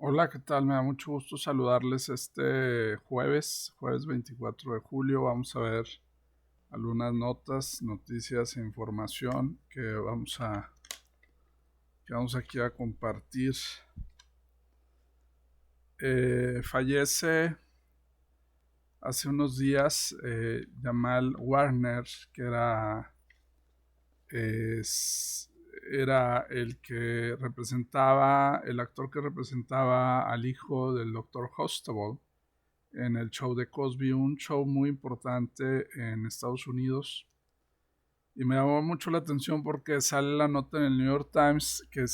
Hola, ¿qué tal? Me da mucho gusto saludarles este jueves 24 de julio. Vamos a ver algunas noticias e información que vamos aquí a compartir. Fallece hace unos días Jamal Warner, que es- era el actor que representaba al hijo del doctor Hostable en el show de Cosby, un show muy importante en Estados Unidos. Y me llamó mucho la atención porque sale la nota en el New York Times que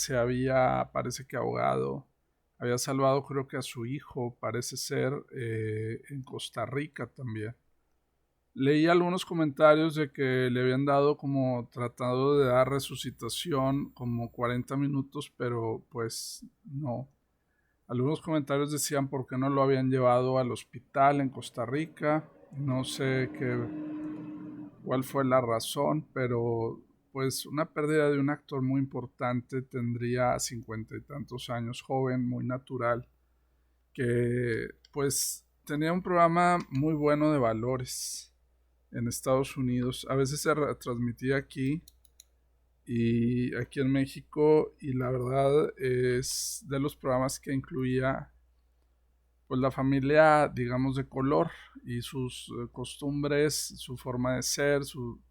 parece que ahogado, había salvado creo que a su hijo, parece ser, en Costa Rica también. Leí algunos comentarios de que le habían dado como tratado de dar resucitación como 40 minutos, pero pues no. Algunos comentarios decían por qué no lo habían llevado al hospital en Costa Rica. No sé cuál fue la razón, pero pues una pérdida de un actor muy importante, tendría 50 y tantos años, joven, muy natural, que pues tenía un programa muy bueno de valores en Estados Unidos. A veces se transmitía aquí en México, y la verdad es de los programas que incluía pues la familia, digamos, de color y sus costumbres, su forma de ser, su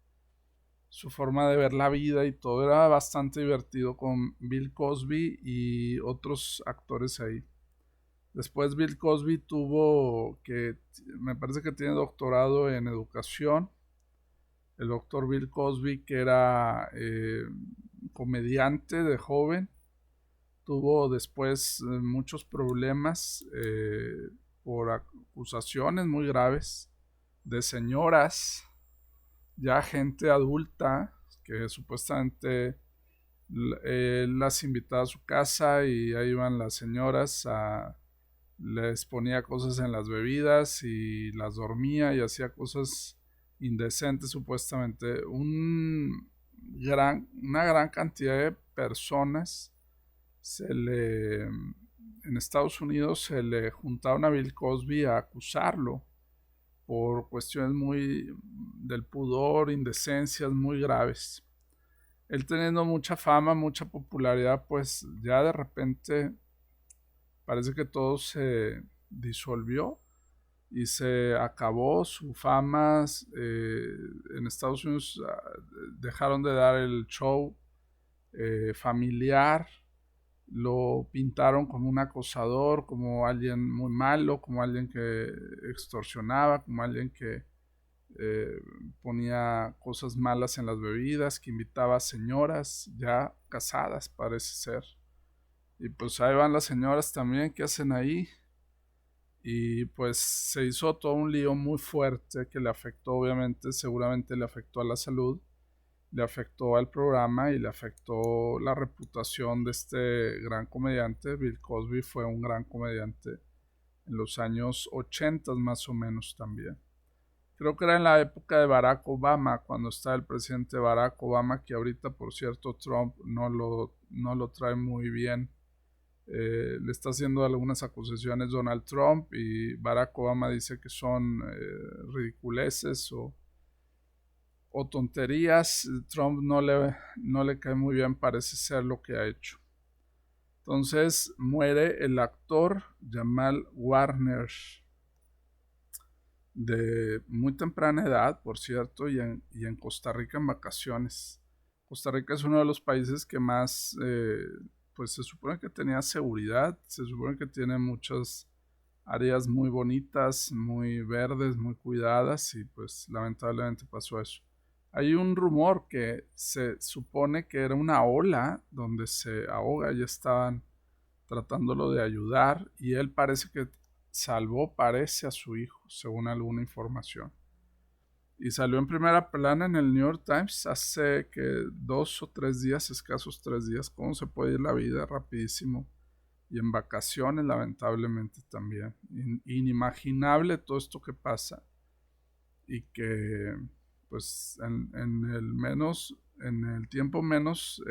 forma de ver la vida y todo. Era bastante divertido con Bill Cosby y otros actores ahí. Después Bill Cosby me parece que tiene doctorado en educación. El doctor Bill Cosby, que era comediante de joven, tuvo después muchos problemas por acusaciones muy graves de señoras, ya gente adulta, que supuestamente él las invitaba a su casa y ahí iban las señoras, les ponía cosas en las bebidas y las dormía y hacía cosas indecentes supuestamente. Una gran cantidad de personas en Estados Unidos se le juntaron a Bill Cosby a acusarlo por cuestiones muy del pudor, indecencias muy graves. Él, teniendo mucha fama, mucha popularidad, pues ya de repente parece que todo se disolvió y se acabó su fama. En Estados Unidos dejaron de dar el show familiar, lo pintaron como un acosador, como alguien muy malo, como alguien que extorsionaba, como alguien que eh, ponía cosas malas en las bebidas, que invitaba a señoras ya casadas, parece ser. Y pues ahí van las señoras también, ¿qué hacen ahí? Y pues se hizo todo un lío muy fuerte que le afectó, obviamente, seguramente le afectó a la salud, le afectó al programa y le afectó la reputación de este gran comediante. Bill Cosby fue un gran comediante en los años 80 más o menos también. Creo que era en la época de Barack Obama, cuando está el presidente Barack Obama, que ahorita, por cierto, Trump no lo trae muy bien. Le está haciendo algunas acusaciones Donald Trump y Barack Obama dice que son ridiculeces o tonterías. Trump no le cae muy bien, parece ser lo que ha hecho. Entonces muere el actor Jamal Warner, de muy temprana edad, por cierto, y en Costa Rica en vacaciones. Costa Rica es uno de los países que más, pues se supone que tenía seguridad, se supone que tiene muchas áreas muy bonitas, muy verdes, muy cuidadas, y pues lamentablemente pasó eso. Hay un rumor que se supone que era una ola donde se ahoga, ya estaban tratándolo de ayudar y él parece que parece a su hijo, según alguna información. Y salió en primera plana en el New York Times hace que 2 o 3 días, escasos 3 días. Cómo se puede ir la vida rapidísimo. Y en vacaciones, lamentablemente también. Inimaginable todo esto que pasa. Y que, pues, en el tiempo menos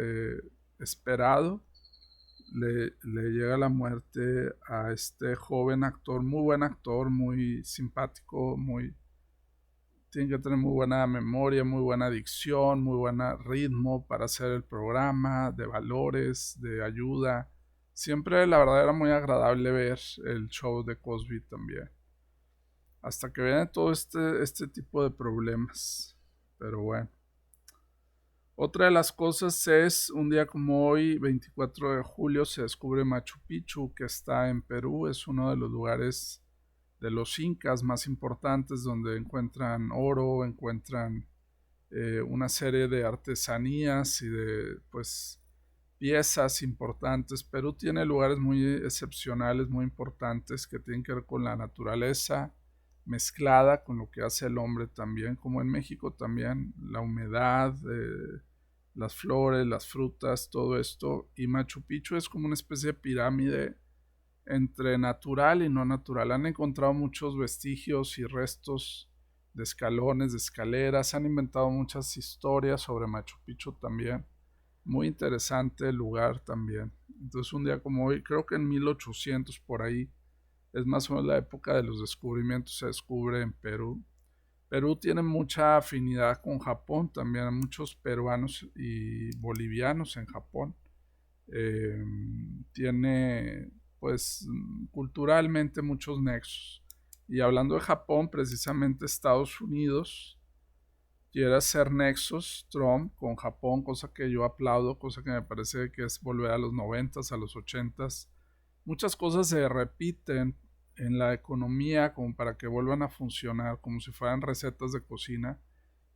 esperado, le llega la muerte a este joven actor, muy buen actor, muy simpático, tiene que tener muy buena memoria, muy buena dicción, muy buen ritmo para hacer el programa, de valores, de ayuda. Siempre la verdad era muy agradable ver el show de Cosby también. Hasta que viene todo este tipo de problemas. Pero bueno. Otra de las cosas es, un día como hoy, 24 de julio, se descubre Machu Picchu, que está en Perú. Es uno de los lugares de los incas más importantes, donde encuentran oro, encuentran una serie de artesanías y de pues piezas importantes. Perú tiene lugares muy excepcionales, muy importantes, que tienen que ver con la naturaleza mezclada con lo que hace el hombre también, como en México también, la humedad, las flores, las frutas, todo esto. Y Machu Picchu es como una especie de pirámide entre natural y no natural. Han encontrado muchos vestigios y restos de escalones, de escaleras. Han inventado muchas historias sobre Machu Picchu también. Muy interesante el lugar también. Entonces un día como hoy, creo que en 1800 por ahí, es más o menos la época de los descubrimientos, se descubre en Perú. Perú tiene mucha afinidad con Japón, también hay muchos peruanos y bolivianos en Japón. Eh, Tiene pues culturalmente muchos nexos. Y hablando de Japón, precisamente Estados Unidos quiere hacer nexos, Trump, con Japón, cosa que yo aplaudo, cosa que me parece que es volver a los 90s, a los 80s. Muchas cosas se repiten en la economía como para que vuelvan a funcionar, como si fueran recetas de cocina.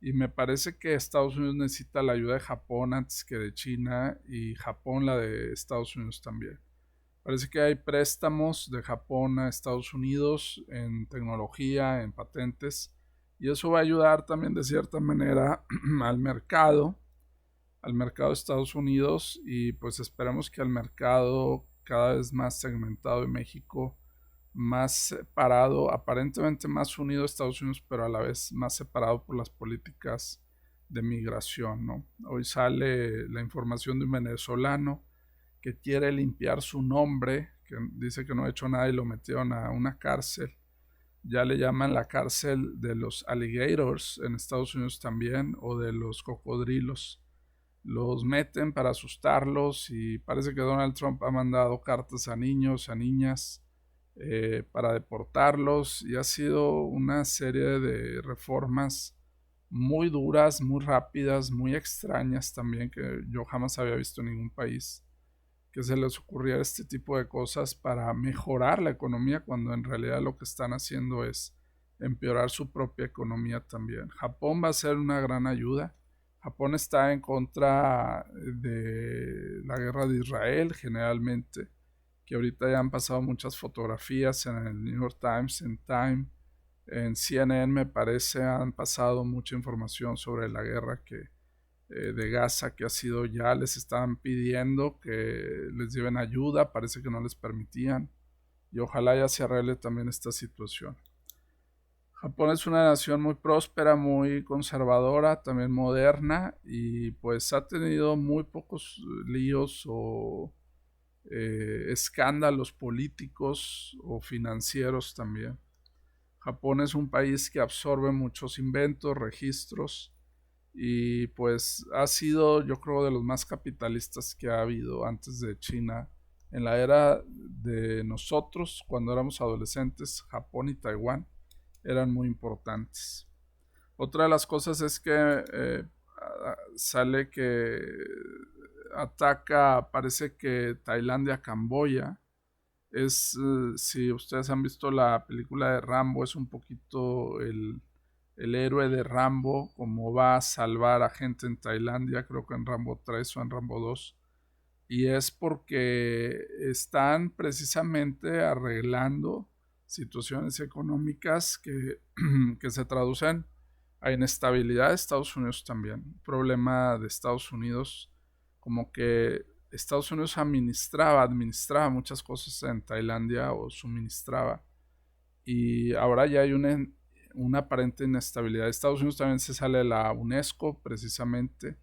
Y me parece que Estados Unidos necesita la ayuda de Japón antes que de China y Japón la de Estados Unidos también. Parece que hay préstamos de Japón a Estados Unidos en tecnología, en patentes, y eso va a ayudar también de cierta manera al mercado de Estados Unidos, y pues esperamos que al mercado cada vez más segmentado de México, más separado, aparentemente más unido a Estados Unidos, pero a la vez más separado por las políticas de migración, ¿no? Hoy sale la información de un venezolano que quiere limpiar su nombre, que dice que no ha hecho nada y lo metieron a una cárcel. Ya le llaman la cárcel de los alligators en Estados Unidos también, o de los cocodrilos. Los meten para asustarlos y parece que Donald Trump ha mandado cartas a niños, a niñas, para deportarlos, y ha sido una serie de reformas muy duras, muy rápidas, muy extrañas también, que yo jamás había visto en ningún país que se les ocurriera este tipo de cosas para mejorar la economía, cuando en realidad lo que están haciendo es empeorar su propia economía también. Japón va a ser una gran ayuda. Japón está en contra de la guerra de Israel generalmente, que ahorita ya han pasado muchas fotografías en el New York Times, en Time, en CNN me parece, han pasado mucha información sobre la guerra de Gaza, que ha sido ya, les estaban pidiendo que les lleven ayuda, parece que no les permitían, y ojalá ya se arregle también esta situación. Japón es una nación muy próspera, muy conservadora, también moderna, y pues ha tenido muy pocos líos o escándalos políticos o financieros también. Japón es un país que absorbe muchos inventos, registros, y pues ha sido, yo creo, de los más capitalistas que ha habido antes de China. En la era de nosotros, cuando éramos adolescentes, Japón y Taiwán eran muy importantes. Otra de las cosas es que sale que ataca, parece que Tailandia, Camboya. Si ustedes han visto la película de Rambo, es un poquito el héroe de Rambo, como va a salvar a gente en Tailandia, creo que en Rambo 3 o en Rambo 2. Y es porque están precisamente arreglando situaciones económicas que se traducen a inestabilidad de Estados Unidos también. Un problema de Estados Unidos, como que Estados Unidos administraba muchas cosas en Tailandia o suministraba. Y ahora ya hay una aparente inestabilidad. Estados Unidos también se sale de la UNESCO precisamente,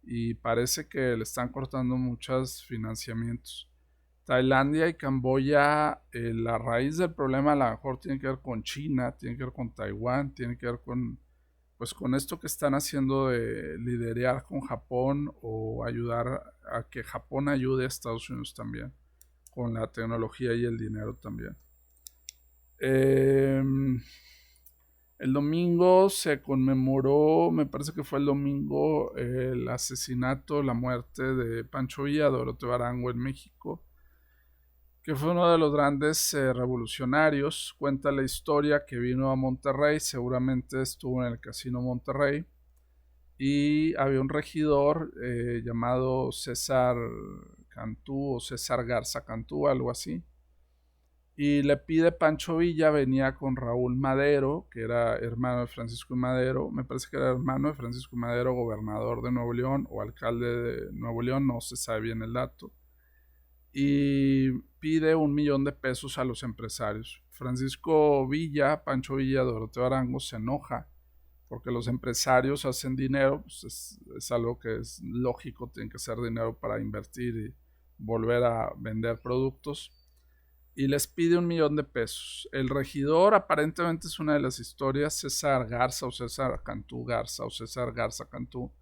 y parece que le están cortando muchos financiamientos. Tailandia y Camboya, la raíz del problema a lo mejor tiene que ver con China, tiene que ver con Taiwán, tiene que ver con, pues, con esto que están haciendo de liderear con Japón o ayudar a que Japón ayude a Estados Unidos también, con la tecnología y el dinero también. El domingo se conmemoró, me parece que fue el domingo, el asesinato, la muerte de Pancho Villa, Doroteo Arango en México, que fue uno de los grandes revolucionarios. Cuenta la historia que vino a Monterrey, seguramente estuvo en el Casino Monterrey, y había un regidor llamado César Cantú o César Garza Cantú, algo así, y le pide Pancho Villa, venía con Raúl Madero, que era hermano de Francisco Madero, me parece que era hermano de Francisco Madero, gobernador de Nuevo León o alcalde de Nuevo León, no se sabe bien el dato, y pide $1,000,000 a los empresarios. Francisco Villa, Pancho Villa, Doroteo Arango se enoja porque los empresarios hacen dinero, pues es algo que es lógico, tienen que hacer dinero para invertir y volver a vender productos, y les pide $1,000,000. El regidor, aparentemente es una de las historias, César Garza o César Cantú Garza o César Garza Cantú,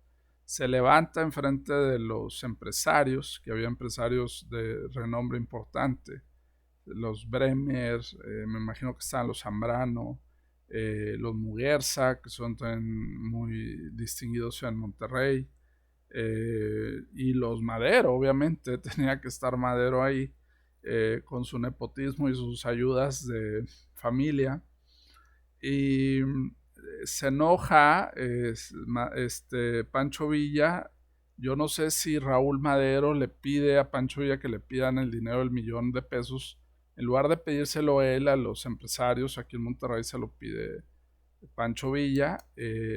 se levanta enfrente de los empresarios, que había empresarios de renombre importante, los Bremer, me imagino que estaban los Zambrano, los Muguerza, que son también muy distinguidos en Monterrey, y los Madero, obviamente, tenía que estar Madero ahí, con su nepotismo y sus ayudas de familia, y se enoja Pancho Villa. Yo no sé si Raúl Madero le pide a Pancho Villa que le pidan el dinero del $1,000,000. En lugar de pedírselo él a los empresarios, aquí en Monterrey se lo pide Pancho Villa.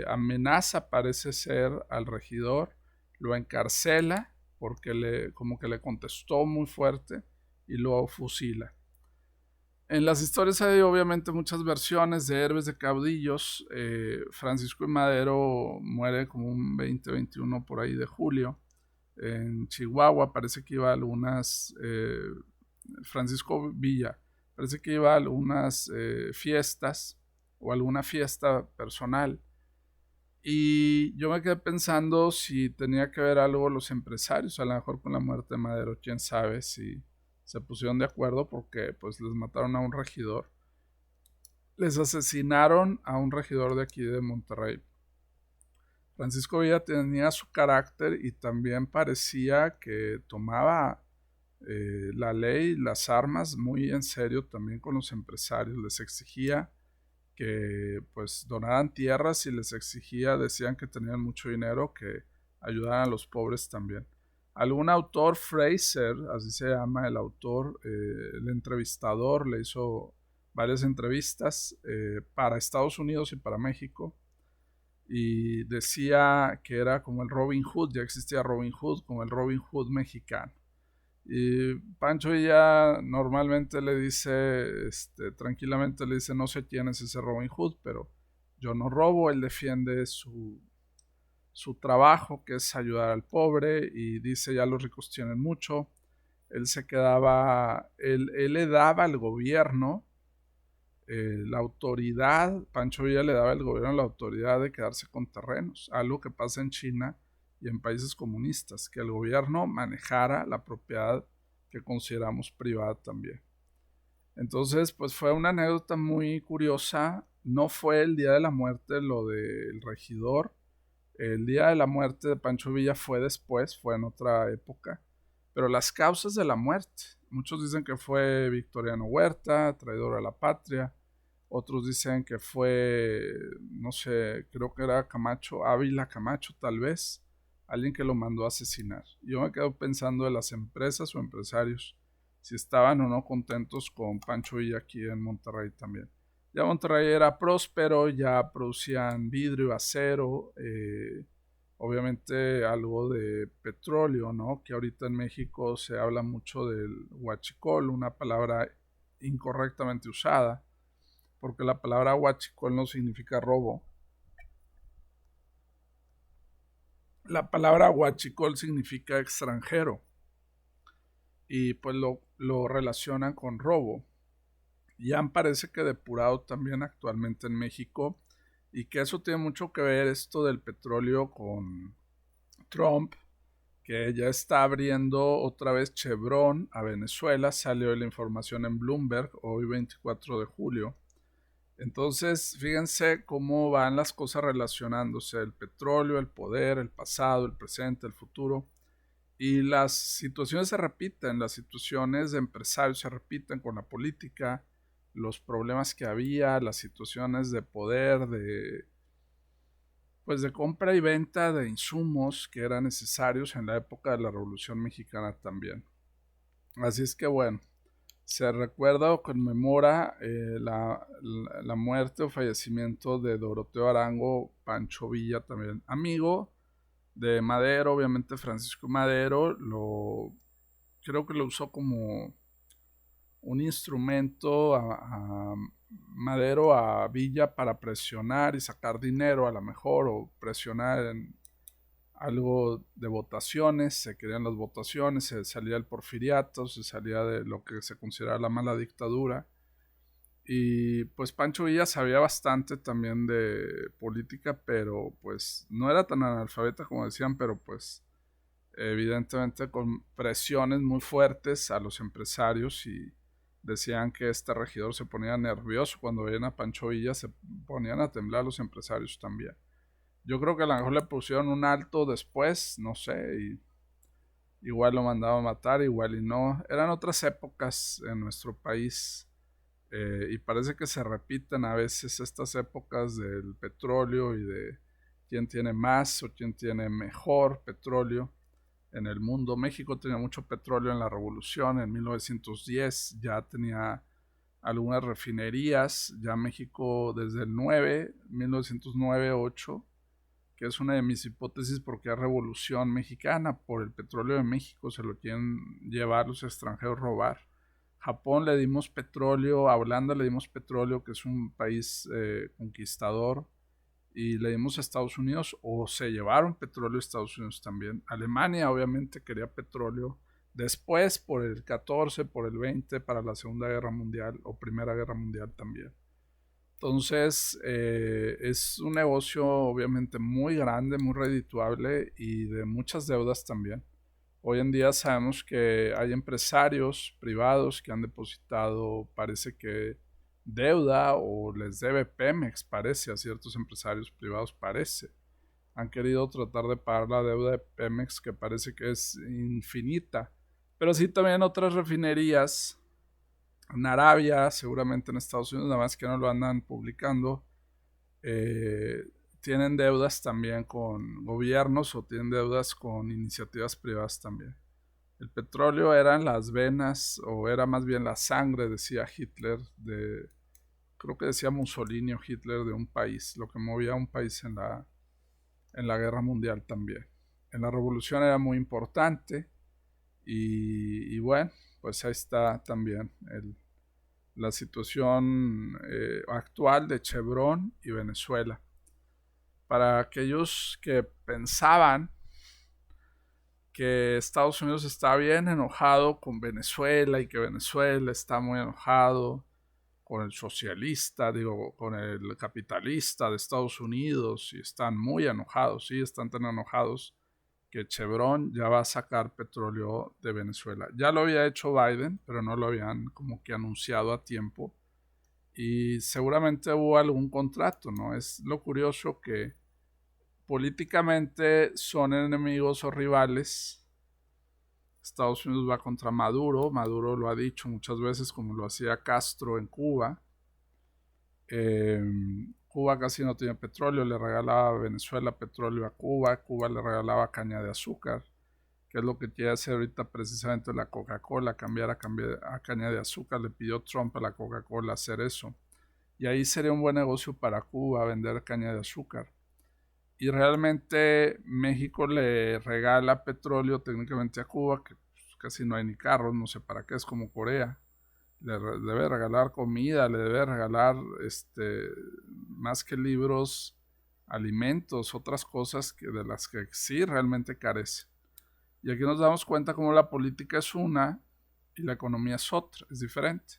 Amenaza, parece ser, al regidor, lo encarcela porque como que le contestó muy fuerte y lo fusila. En las historias hay obviamente muchas versiones de héroes, de caudillos. Francisco I. Madero muere como un 20-21 por ahí de julio. En Chihuahua parece que iba a algunas... Francisco Villa parece que iba a algunas fiestas o alguna fiesta personal. Y yo me quedé pensando si tenía que ver algo los empresarios, a lo mejor con la muerte de Madero, quién sabe si se pusieron de acuerdo porque pues les mataron a un regidor. Les asesinaron a un regidor de aquí de Monterrey. Francisco Villa tenía su carácter y también parecía que tomaba la ley, las armas muy en serio también con los empresarios. Les exigía que pues donaran tierras y les exigía, decían que tenían mucho dinero, que ayudaran a los pobres también. Algún autor, Fraser, así se llama el autor, el entrevistador, le hizo varias entrevistas para Estados Unidos y para México, y decía que era como el Robin Hood, ya existía Robin Hood, como el Robin Hood mexicano. Y Pancho ya normalmente le dice, tranquilamente le dice, no sé quién es ese Robin Hood, pero yo no robo. Él defiende su trabajo, que es ayudar al pobre, y dice, ya los ricos tienen mucho. Él se quedaba, él le daba al gobierno la autoridad, Pancho Villa le daba al gobierno la autoridad de quedarse con terrenos, algo que pasa en China y en países comunistas, que el gobierno manejara la propiedad que consideramos privada también. Entonces, pues fue una anécdota muy curiosa. No fue el día de la muerte lo del regidor. El día de la muerte de Pancho Villa fue después, fue en otra época. Pero las causas de la muerte, muchos dicen que fue Victoriano Huerta, traidor a la patria. Otros dicen que fue, no sé, creo que era Camacho, Ávila Camacho tal vez, alguien que lo mandó a asesinar. Yo me quedo pensando de las empresas o empresarios, si estaban o no contentos con Pancho Villa aquí en Monterrey también. Ya Monterrey era próspero, ya producían vidrio, acero, obviamente algo de petróleo, ¿no? Que ahorita en México se habla mucho del huachicol, una palabra incorrectamente usada, porque la palabra huachicol no significa robo. La palabra huachicol significa extranjero. y pues lo relacionan con robo. Ya parece que depurado también actualmente en México y que eso tiene mucho que ver esto del petróleo con Trump, que ya está abriendo otra vez Chevron a Venezuela. Salió la información en Bloomberg hoy 24 de julio. Entonces, fíjense cómo van las cosas relacionándose: el petróleo, el poder, el pasado, el presente, el futuro. Y las situaciones se repiten, las situaciones de empresarios se repiten con la política, los problemas que había, las situaciones de poder, pues de compra y venta de insumos que eran necesarios en la época de la Revolución Mexicana también. Así es que bueno, se recuerda o conmemora la muerte o fallecimiento de Doroteo Arango Pancho Villa, también amigo de Madero. Obviamente Francisco Madero creo que lo usó como un instrumento a Madero, a Villa, para presionar y sacar dinero a lo mejor, o presionar en algo de votaciones. Se querían las votaciones, se salía el porfiriato, se salía de lo que se consideraba la mala dictadura. Y pues Pancho Villa sabía bastante también de política, pero pues no era tan analfabeta como decían, pero pues evidentemente con presiones muy fuertes a los empresarios, y decían que este regidor se ponía nervioso cuando veían a Pancho Villa, se ponían a temblar los empresarios también. Yo creo que a lo mejor le pusieron un alto después, no sé, y igual lo mandaban a matar, igual y no. Eran otras épocas en nuestro país, y parece que se repiten a veces estas épocas del petróleo y de quién tiene más o quién tiene mejor petróleo en el mundo. México tenía mucho petróleo en la revolución, en 1910 ya tenía algunas refinerías. Ya México desde el 1909-8, que es una de mis hipótesis porque es revolución mexicana, por el petróleo de México se lo quieren llevar los extranjeros, robar. Japón le dimos petróleo, a Holanda le dimos petróleo, que es un país conquistador, y le dimos a Estados Unidos, o se llevaron petróleo a Estados Unidos también. Alemania obviamente quería petróleo después, por el 14, por el 20, para la Segunda Guerra Mundial o Primera Guerra Mundial también. Entonces es un negocio obviamente muy grande, muy redituable y de muchas deudas también. Hoy en día sabemos que hay empresarios privados que han depositado, parece que deuda, o les debe Pemex, parece, a ciertos empresarios privados, parece. Han querido tratar de pagar la deuda de Pemex, que parece que es infinita. Pero sí, también otras refinerías en Arabia, seguramente en Estados Unidos, nada más que no lo andan publicando, eh, tienen deudas también con gobiernos, o tienen deudas con iniciativas privadas también. El petróleo eran las venas, o era más bien la sangre, decía Hitler, creo que decía Mussolini o Hitler, de un país, lo que movía a un país en la guerra mundial también. En la revolución era muy importante, y bueno, pues ahí está también la situación actual de Chevron y Venezuela. Para aquellos que pensaban que Estados Unidos está bien enojado con Venezuela, y que Venezuela está muy enojado con el socialista, digo, con el capitalista de Estados Unidos, y están muy enojados, sí, están tan enojados que Chevron ya va a sacar petróleo de Venezuela. Ya lo había hecho Biden, pero no lo habían como que anunciado a tiempo, y seguramente hubo algún contrato, ¿no? Es lo curioso que políticamente son enemigos o rivales. Estados Unidos va contra Maduro. Maduro lo ha dicho muchas veces, como lo hacía Castro en Cuba. Eh, Cuba casi no tiene petróleo, le regalaba a Venezuela petróleo a Cuba. Cuba le regalaba caña de azúcar, que es lo que quiere hacer ahorita precisamente la Coca-Cola, cambiar a caña de azúcar. Le pidió Trump a la Coca-Cola hacer eso. Y ahí sería un buen negocio para Cuba, vender caña de azúcar. Y realmente México le regala petróleo técnicamente a Cuba, que pues, casi no hay ni carros, no sé para qué, es como Corea. Debe regalar comida, le debe regalar más que libros, alimentos, otras cosas de las que sí realmente carece. Y aquí nos damos cuenta cómo la política es una, y la economía es otra, es diferente.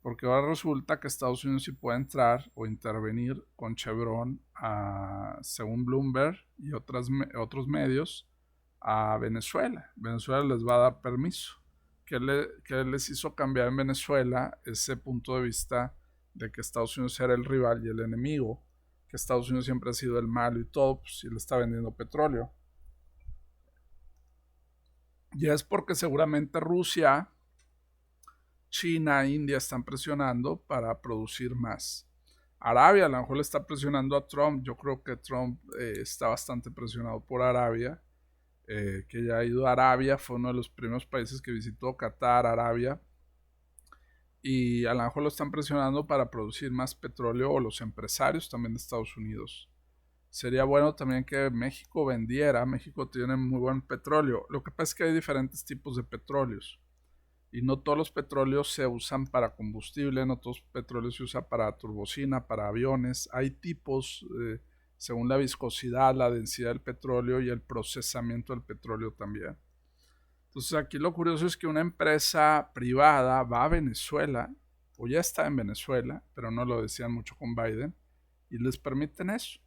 Porque ahora resulta que Estados Unidos sí puede entrar o intervenir con Chevron, según Bloomberg y otros medios, a Venezuela. Venezuela les va a dar permiso. ¿Qué les hizo cambiar en Venezuela ese punto de vista de que Estados Unidos era el rival y el enemigo? Que Estados Unidos siempre ha sido el malo y todo, pues si le está vendiendo petróleo. Y es porque seguramente Rusia, China, India están presionando para producir más. Arabia a lo mejor le está presionando a Trump. Yo creo que Trump está bastante presionado por Arabia, que ya ha ido a Arabia, fue uno de los primeros países que visitó Qatar, Arabia, y a lo mejor lo están presionando para producir más petróleo, o los empresarios también de Estados Unidos. Sería bueno también que México vendiera. México tiene muy buen petróleo. Lo que pasa es que hay diferentes tipos de petróleos y no todos los petróleos se usan para combustible, no todos los petróleos se usan para turbocina, para aviones. Hay tipos según la viscosidad, la densidad del petróleo y el procesamiento del petróleo también. Entonces aquí lo curioso es que una empresa privada va a Venezuela, o ya está en Venezuela, pero no lo decían mucho con Biden, y les permiten eso.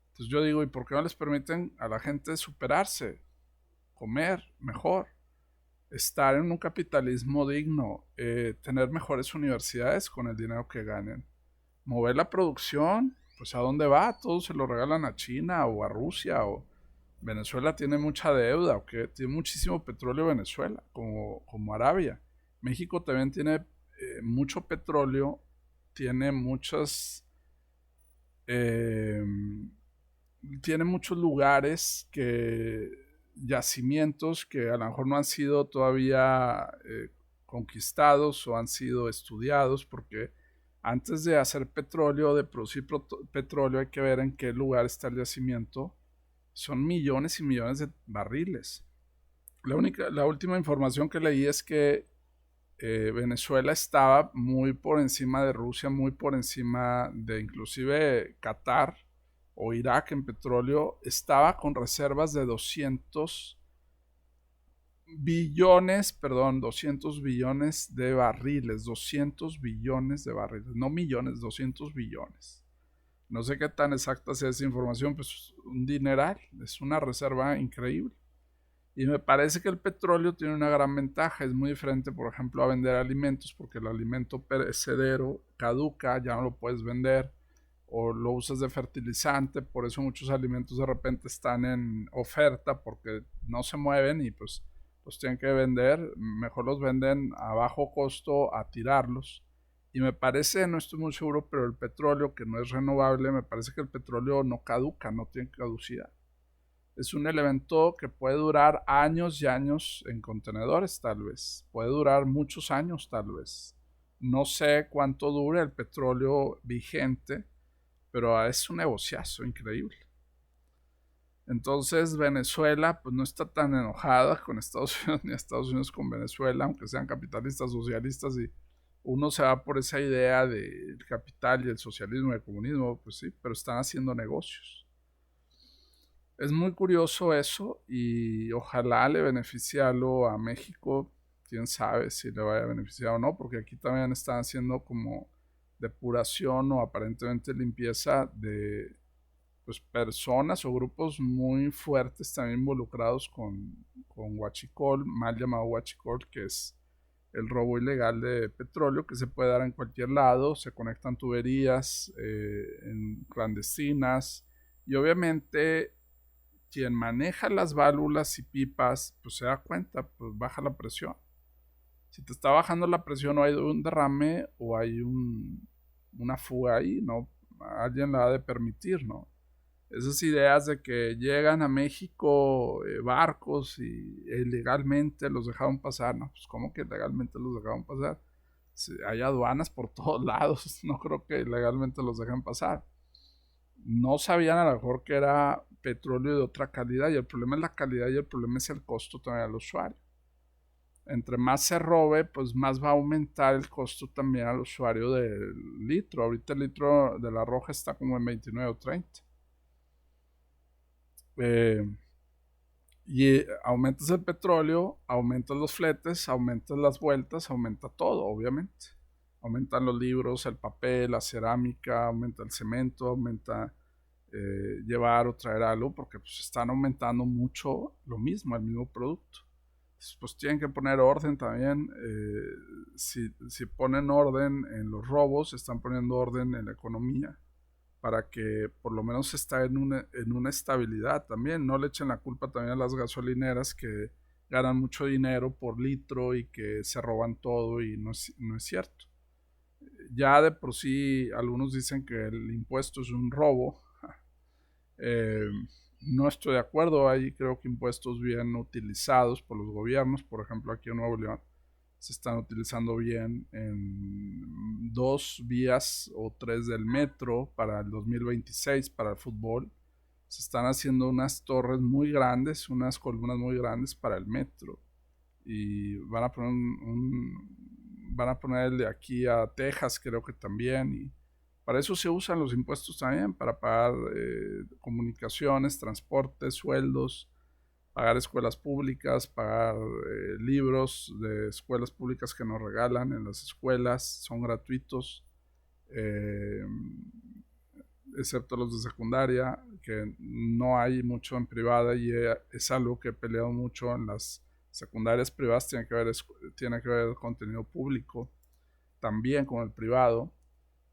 Entonces yo digo, ¿y por qué no les permiten a la gente superarse, comer mejor, estar en un capitalismo digno, tener mejores universidades con el dinero que ganen, mover la producción? Pues ¿a dónde va? Todos se lo regalan a China o a Rusia, o Venezuela tiene mucha deuda, ¿ok? Tiene muchísimo petróleo Venezuela, como Arabia. México también tiene mucho petróleo, tiene tiene muchos lugares, yacimientos que a lo mejor no han sido todavía conquistados o han sido estudiados, porque antes de hacer petróleo, de producir petróleo, hay que ver en qué lugar está el yacimiento. Son millones y millones de barriles. La última información que leí es que Venezuela estaba muy por encima de Rusia, muy por encima de inclusive Qatar o Irak en petróleo. Estaba con reservas de 200 billones de barriles, 200 billones de barriles, no millones, 200 billones. No sé qué tan exacta sea esa información, pues un dineral, es una reserva increíble. Y me parece que el petróleo tiene una gran ventaja. Es muy diferente, por ejemplo, a vender alimentos, porque el alimento perecedero caduca, ya no lo puedes vender, o lo usas de fertilizante. Por eso muchos alimentos de repente están en oferta, porque no se mueven y pues los tienen que vender. Mejor los venden a bajo costo a tirarlos. Y me parece, no estoy muy seguro, pero el petróleo, que no es renovable, me parece que el petróleo no caduca, no tiene caducidad. Es un elemento que puede durar años y años en contenedores, tal vez. Puede durar muchos años, tal vez. No sé cuánto dure el petróleo vigente, pero es un negociazo increíble. Entonces Venezuela pues no está tan enojada con Estados Unidos, ni Estados Unidos con Venezuela, aunque sean capitalistas, socialistas, y uno se va por esa idea del capital y el socialismo y el comunismo, pues sí, pero están haciendo negocios. Es muy curioso eso, y ojalá le beneficie algo a México. Quién sabe si le vaya a beneficiar o no, porque aquí también están haciendo como depuración o aparentemente limpieza de pues, personas o grupos muy fuertes también involucrados con huachicol, mal llamado huachicol, que es el robo ilegal de petróleo que se puede dar en cualquier lado. Se conectan tuberías en clandestinas, y obviamente quien maneja las válvulas y pipas, pues se da cuenta, pues baja la presión. Si te está bajando la presión, o hay un derrame o hay una fuga ahí, ¿no? Alguien la ha de permitir, ¿no? Esas ideas de que llegan a México barcos y ilegalmente los dejaron pasar, ¿no? Pues ¿cómo que ilegalmente los dejaron pasar? Hay aduanas por todos lados, no creo que ilegalmente los dejen pasar. No sabían a lo mejor que era petróleo de otra calidad, y el problema es la calidad y el problema es el costo también al usuario. Entre más se robe, pues más va a aumentar el costo también al usuario del litro. Ahorita el litro de la roja está como en 29 o 30. Y aumentas el petróleo, aumentas los fletes, aumentas las vueltas, aumenta todo, obviamente. Aumentan los libros, el papel, la cerámica, aumenta el cemento, aumenta llevar o traer algo, porque pues están aumentando mucho lo mismo, el mismo producto. Entonces, pues tienen que poner orden también. Si ponen orden en los robos, están poniendo orden en la economía para que por lo menos está en una estabilidad también. No le echen la culpa también a las gasolineras que ganan mucho dinero por litro y que se roban todo y no es cierto. Ya de por sí algunos dicen que el impuesto es un robo. Eh, no estoy de acuerdo, hay creo que impuestos bien utilizados por los gobiernos, por ejemplo aquí en Nuevo León se están utilizando bien en 2 vías o 3 del metro para el 2026 para el fútbol. Se están haciendo unas torres muy grandes, unas columnas muy grandes para el metro y van a poner el de aquí a Texas creo que también, y para eso se usan los impuestos también, para pagar comunicaciones, transportes, sueldos, pagar escuelas públicas, pagar libros de escuelas públicas que nos regalan en las escuelas, son gratuitos, eh, excepto los de secundaria, que no hay mucho en privada y es algo que he peleado mucho en las secundarias privadas, tiene que haber contenido público, también con el privado.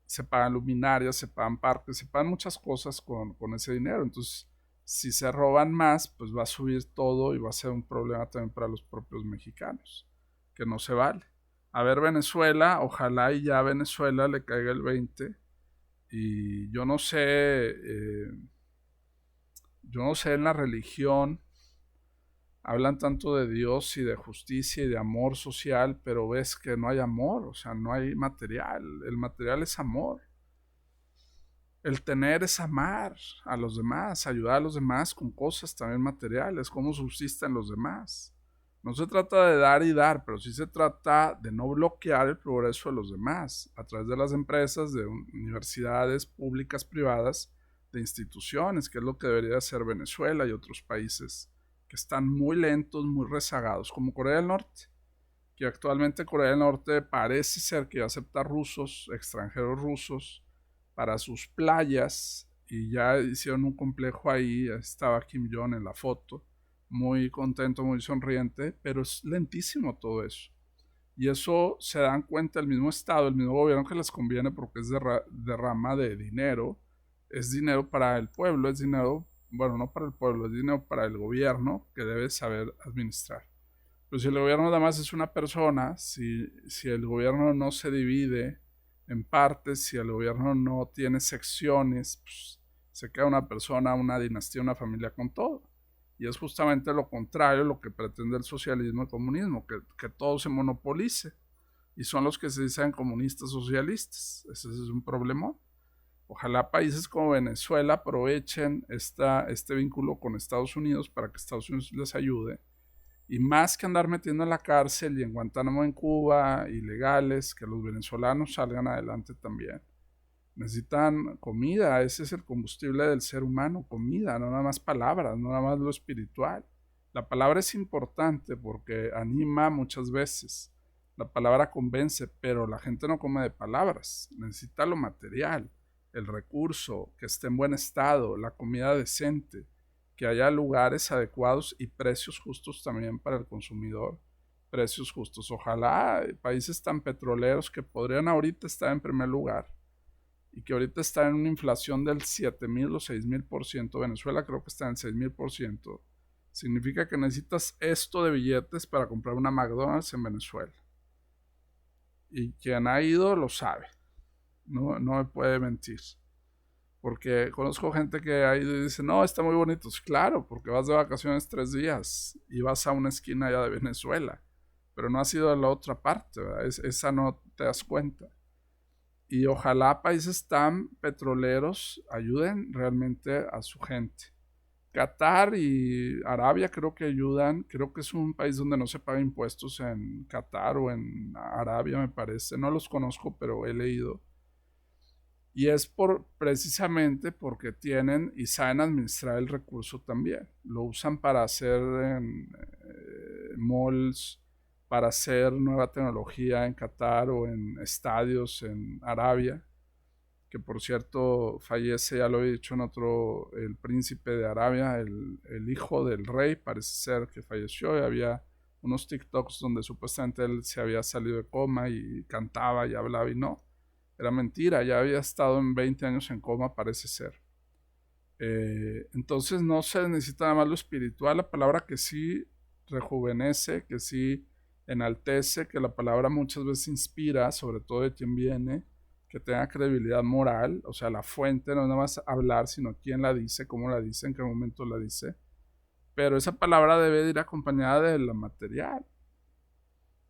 Se pagan luminarias, se pagan parques, se pagan muchas cosas con ese dinero. Entonces, si se roban más, pues va a subir todo y va a ser un problema también para los propios mexicanos, que no se vale. A ver Venezuela, ojalá y ya a Venezuela le caiga el 20. Y yo no sé en la religión, hablan tanto de Dios y de justicia y de amor social, pero ves que no hay amor, o sea, no hay material. El material es amor. El tener es amar a los demás, ayudar a los demás con cosas también materiales, cómo subsisten los demás. No se trata de dar y dar, pero sí se trata de no bloquear el progreso de los demás a través de las empresas, de universidades públicas, privadas, de instituciones, que es lo que debería hacer Venezuela y otros países que están muy lentos, muy rezagados, como Corea del Norte, que actualmente Corea del Norte parece ser que acepta rusos, extranjeros rusos, para sus playas y ya hicieron un complejo ahí, estaba Kim Jong en la foto, muy contento, muy sonriente, pero es lentísimo todo eso. Y eso se dan cuenta el mismo Estado, el mismo gobierno que les conviene porque es derrama de dinero, es dinero para el pueblo, es dinero, bueno, no para el pueblo, es dinero para el gobierno que debe saber administrar. Pero si el gobierno nada más es una persona, si el gobierno no se divide en partes, si el gobierno no tiene secciones, pues, se queda una persona, una dinastía, una familia con todo. Y es justamente lo contrario lo que pretende el socialismo y el comunismo, que todo se monopolice. Y son los que se dicen comunistas socialistas. Ese es un problema. Ojalá países como Venezuela aprovechen este vínculo con Estados Unidos para que Estados Unidos les ayude. Y más que andar metiendo en la cárcel y en Guantánamo en Cuba, ilegales, que los venezolanos salgan adelante también. Necesitan comida, ese es el combustible del ser humano, comida, no nada más palabras, no nada más lo espiritual. La palabra es importante porque anima muchas veces. La palabra convence, pero la gente no come de palabras, necesita lo material, el recurso, que esté en buen estado, la comida decente, que haya lugares adecuados y precios justos también para el consumidor. Precios justos. Ojalá países tan petroleros que podrían ahorita estar en primer lugar y que ahorita está en una inflación del 7,000 o 6,000%. Venezuela creo que está en 6,000%. Significa que necesitas esto de billetes para comprar una McDonald's en Venezuela. Y quien ha ido lo sabe. No me puede mentir. Porque conozco gente que ha ido y dice, no, está muy bonito. Claro, porque vas de vacaciones 3 días y vas a una esquina allá de Venezuela. Pero no has ido a la otra parte, ¿verdad? Esa no te das cuenta. Y ojalá países tan petroleros ayuden realmente a su gente. Qatar y Arabia creo que ayudan. Creo que es un país donde no se paga impuestos en Qatar o en Arabia, me parece. No los conozco, pero he leído. Y es precisamente porque tienen y saben administrar el recurso también. Lo usan para hacer malls, para hacer nueva tecnología en Qatar o en estadios en Arabia, que por cierto fallece, ya lo he dicho en otro, el príncipe de Arabia, el hijo del rey, parece ser que falleció, y había unos TikToks donde supuestamente él se había salido de coma y cantaba y hablaba, y no, era mentira, ya había estado en 20 años en coma, parece ser. Entonces no se necesita nada más lo espiritual, la palabra que sí rejuvenece, que sí enaltece, que la palabra muchas veces inspira, sobre todo de quien viene, que tenga credibilidad moral, o sea, la fuente no es nada más hablar, sino quién la dice, cómo la dice, en qué momento la dice. Pero esa palabra debe de ir acompañada de la material.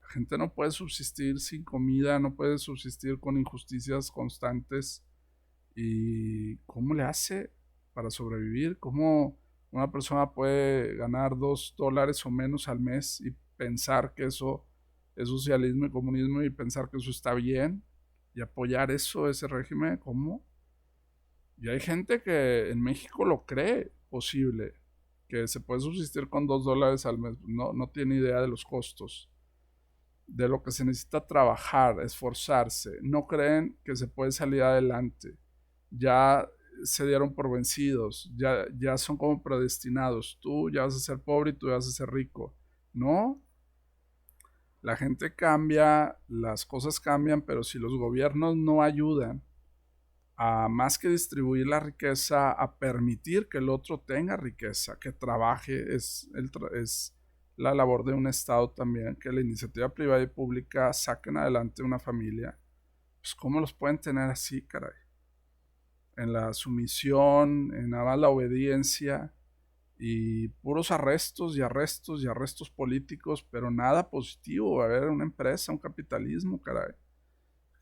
La gente no puede subsistir sin comida, no puede subsistir con injusticias constantes. ¿Y cómo le hace para sobrevivir? ¿Cómo una persona puede ganar $2 o menos al mes y pensar que eso es socialismo y comunismo y pensar que eso está bien y apoyar eso, ese régimen? ¿Cómo? Y hay gente que en México lo cree posible, que se puede subsistir con $2 al mes. No, no tiene idea de los costos, de lo que se necesita trabajar, esforzarse. No creen que se puede salir adelante. Ya se dieron por vencidos, ya son como predestinados. Tú ya vas a ser pobre y tú ya vas a ser rico. No, la gente cambia, las cosas cambian, pero si los gobiernos no ayudan a más que distribuir la riqueza, a permitir que el otro tenga riqueza, que trabaje, es la labor de un Estado también, que la iniciativa privada y pública saquen adelante una familia. Pues ¿cómo los pueden tener así, caray? En la sumisión, en nada más la obediencia y puros arrestos y arrestos y arrestos políticos, pero nada positivo. Va a haber una empresa, un capitalismo, caray.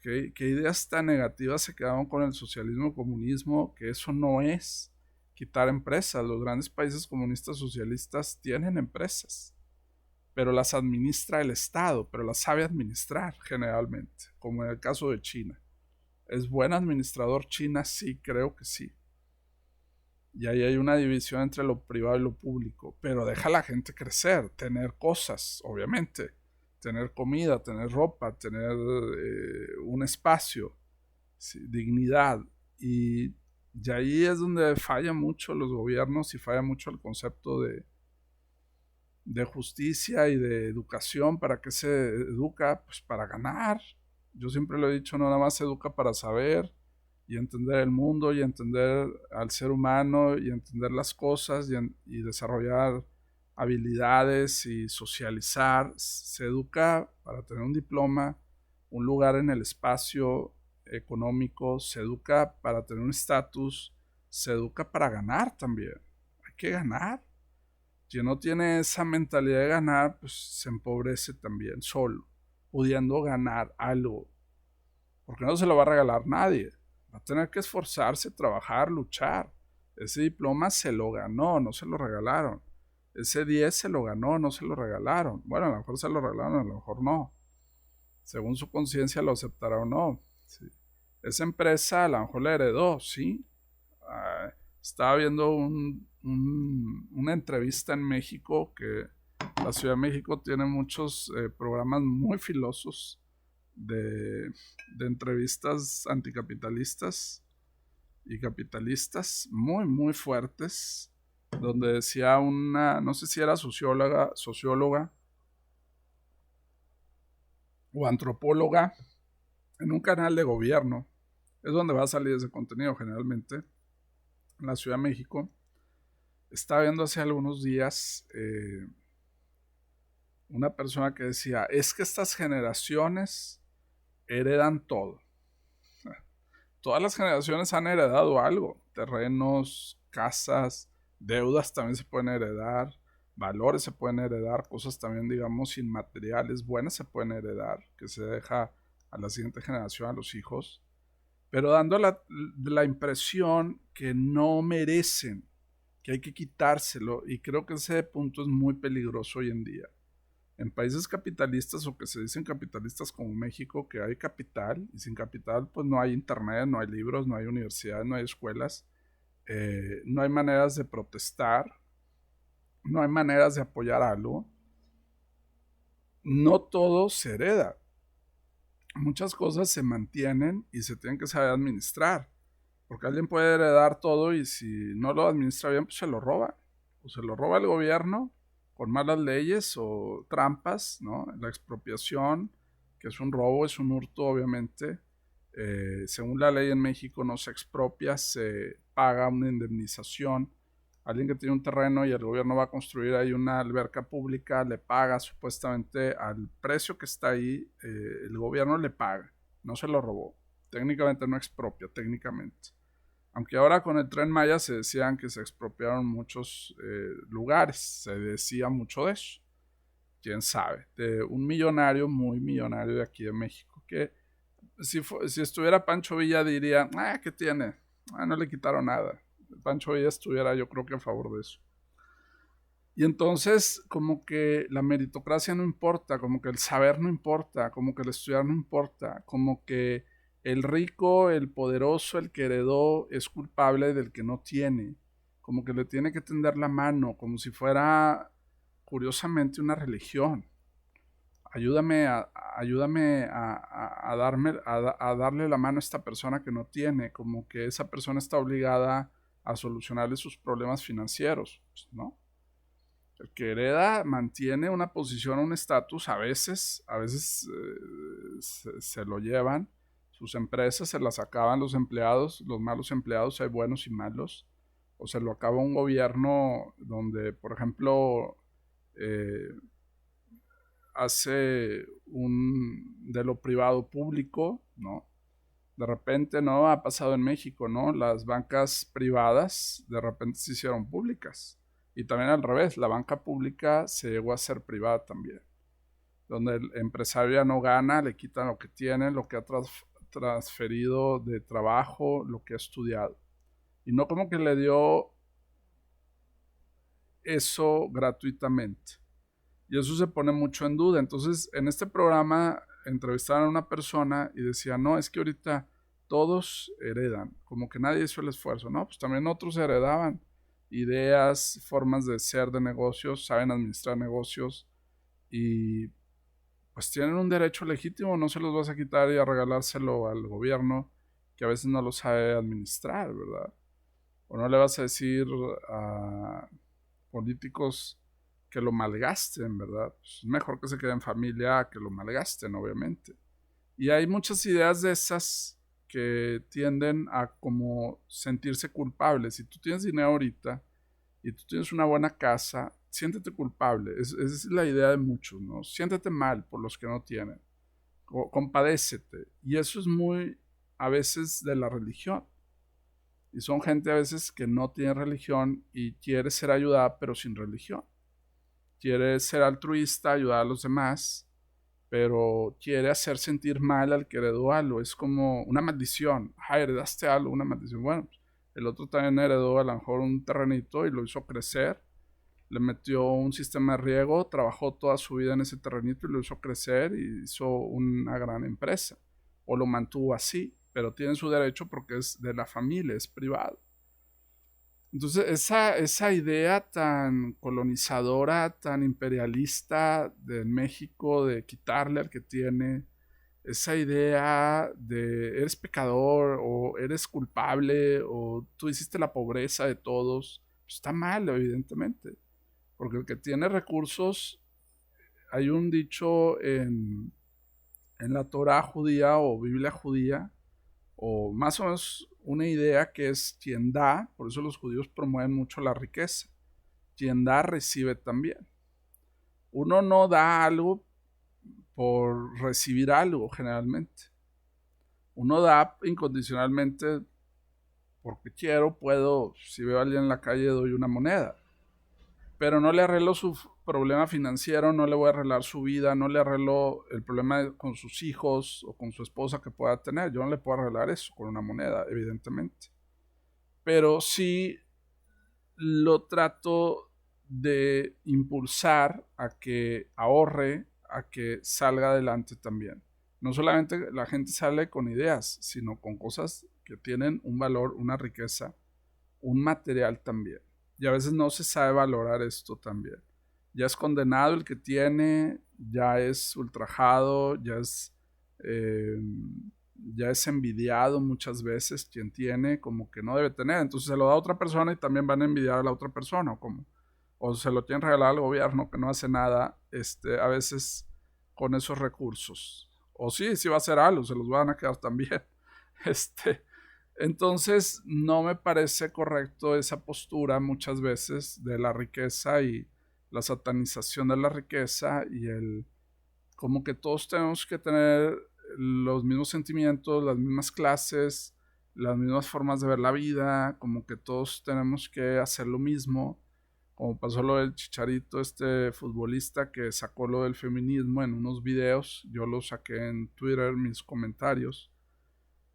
¿Qué ideas tan negativas se quedaron con el socialismo y comunismo? Que eso no es quitar empresas. Los grandes países comunistas socialistas tienen empresas, pero las administra el Estado, pero las sabe administrar generalmente, como en el caso de China. ¿Es buen administrador China? Sí, creo que sí. Y ahí hay una división entre lo privado y lo público, pero deja a la gente crecer, tener cosas, obviamente, tener comida, tener ropa, tener un espacio, sí, dignidad. Y ahí es donde falla mucho los gobiernos y falla mucho el concepto de justicia y de educación. ¿Para qué se educa? Pues para ganar. Yo siempre lo he dicho, no nada más se educa para saber y entender el mundo y entender al ser humano y entender las cosas y desarrollar habilidades y socializar. Se educa para tener un diploma, un lugar en el espacio económico, se educa para tener un estatus, se educa para ganar también. Hay que ganar. Quien no tiene esa mentalidad de ganar, pues se empobrece también solo, pudiendo ganar algo. Porque no se lo va a regalar nadie. Va a tener que esforzarse, trabajar, luchar. Ese diploma se lo ganó, no se lo regalaron. Ese 10 se lo ganó, no se lo regalaron. Bueno, a lo mejor se lo regalaron, a lo mejor no. Según su conciencia lo aceptará o no. Sí. Esa empresa a lo mejor la heredó, sí. Estaba viendo una entrevista en México, que la Ciudad de México tiene muchos programas muy filosos de entrevistas anticapitalistas y capitalistas muy, muy fuertes, donde decía una, no sé si era socióloga o antropóloga, en un canal de gobierno, es donde va a salir ese contenido generalmente, en la Ciudad de México. Estaba viendo hace algunos días una persona que decía, es que estas generaciones heredan todo. Todas las generaciones han heredado algo, terrenos, casas, deudas también se pueden heredar, valores se pueden heredar, cosas también, digamos, inmateriales buenas se pueden heredar, que se deja a la siguiente generación, a los hijos, pero dando la impresión que no merecen, que hay que quitárselo, y creo que ese punto es muy peligroso hoy en día. En países capitalistas o que se dicen capitalistas como México, que hay capital, y sin capital pues no hay internet, no hay libros, no hay universidades, no hay escuelas, no hay maneras de protestar, no hay maneras de apoyar algo. No todo se hereda. Muchas cosas se mantienen y se tienen que saber administrar. Porque alguien puede heredar todo y si no lo administra bien, pues se lo roba. O se lo roba el gobierno con malas leyes o trampas, ¿no? La expropiación, que es un robo, es un hurto, obviamente. Según la ley en México no se expropia, se paga una indemnización. Alguien que tiene un terreno y el gobierno va a construir ahí una alberca pública, le paga supuestamente al precio que está ahí, el gobierno le paga, no se lo robó. Técnicamente no expropia, técnicamente. Aunque ahora con el Tren Maya se decían que se expropiaron muchos lugares, se decía mucho de eso. Quién sabe, de un millonario, muy millonario de aquí de México, que si estuviera Pancho Villa diría, ¿qué tiene? No le quitaron nada. Pancho Villa estuviera yo creo que a favor de eso. Y entonces como que la meritocracia no importa, como que el saber no importa, como que el estudiar no importa, como que el rico, el poderoso, el que heredó es culpable del que no tiene, como que le tiene que tender la mano, como si fuera curiosamente una religión. Ayúdame a darle la mano a esta persona que no tiene, como que esa persona está obligada a solucionarle sus problemas financieros, ¿no? El que hereda mantiene una posición, un estatus, a veces se lo llevan, sus empresas se las acaban los empleados, los malos empleados, hay buenos y malos, o se lo acaba un gobierno donde, por ejemplo, eh, hace de lo privado público, ¿no? De repente, ¿no? Ha pasado en México, ¿no? Las bancas privadas de repente se hicieron públicas. Y también al revés, la banca pública se llegó a ser privada también. Donde el empresario ya no gana, le quitan lo que tiene, lo que ha transferido de trabajo, lo que ha estudiado. Y no como que le dio eso gratuitamente. Y eso se pone mucho en duda. Entonces, en este programa entrevistaron a una persona y decía, no, es que ahorita todos heredan, como que nadie hizo el esfuerzo, ¿no? Pues también otros heredaban ideas, formas de ser de negocios, saben administrar negocios y pues tienen un derecho legítimo, no se los vas a quitar y a regalárselo al gobierno que a veces no lo sabe administrar, ¿verdad? O no le vas a decir a políticos que lo malgasten, ¿verdad? Pues es mejor que se quede en familia que lo malgasten, obviamente. Y hay muchas ideas de esas que tienden a como sentirse culpables. Si tú tienes dinero ahorita y tú tienes una buena casa, siéntete culpable. Es la idea de muchos, ¿no? Siéntete mal por los que no tienen. Compadécete. Y eso es muy, a veces, de la religión. Y son gente a veces que no tiene religión y quiere ser ayudada pero sin religión. Quiere ser altruista, ayudar a los demás, pero quiere hacer sentir mal al que heredó algo. Es como una maldición. Heredaste algo, una maldición. Bueno, pues, el otro también heredó a lo mejor un terrenito y lo hizo crecer. Le metió un sistema de riego, trabajó toda su vida en ese terrenito y lo hizo crecer y hizo una gran empresa. O lo mantuvo así, pero tiene su derecho porque es de la familia, es privado. Entonces, esa idea tan colonizadora, tan imperialista de México, de quitarle al que tiene, esa idea de eres pecador o eres culpable o tú hiciste la pobreza de todos, pues está mal, evidentemente. Porque el que tiene recursos, hay un dicho en la Torah judía o Biblia judía, o más o menos una idea que es quien da, por eso los judíos promueven mucho la riqueza, quien da recibe también. Uno no da algo por recibir algo generalmente. Uno da incondicionalmente porque quiero, puedo, si veo a alguien en la calle doy una moneda. Pero no le arreglo su problema financiero, no le voy a arreglar su vida, no le arreglo el problema con sus hijos o con su esposa que pueda tener. Yo no le puedo arreglar eso con una moneda, evidentemente. Pero sí lo trato de impulsar a que ahorre, a que salga adelante también. No solamente la gente sale con ideas, sino con cosas que tienen un valor, una riqueza, un material también. Y a veces no se sabe valorar esto también. Ya es condenado el que tiene, ya es ultrajado, eh, ya es envidiado muchas veces quien tiene, como que no debe tener. Entonces se lo da a otra persona y también van a envidiar a la otra persona, o se lo tienen regalado al gobierno que no hace nada, a veces con esos recursos. O sí, sí va a hacer algo, se los van a quedar también. Este, entonces, no me parece correcto esa postura muchas veces de la riqueza y la satanización de la riqueza y el como que todos tenemos que tener los mismos sentimientos, las mismas clases, las mismas formas de ver la vida, como que todos tenemos que hacer lo mismo, como pasó lo del Chicharito, este futbolista que sacó lo del feminismo en unos videos, yo lo saqué en Twitter, mis comentarios,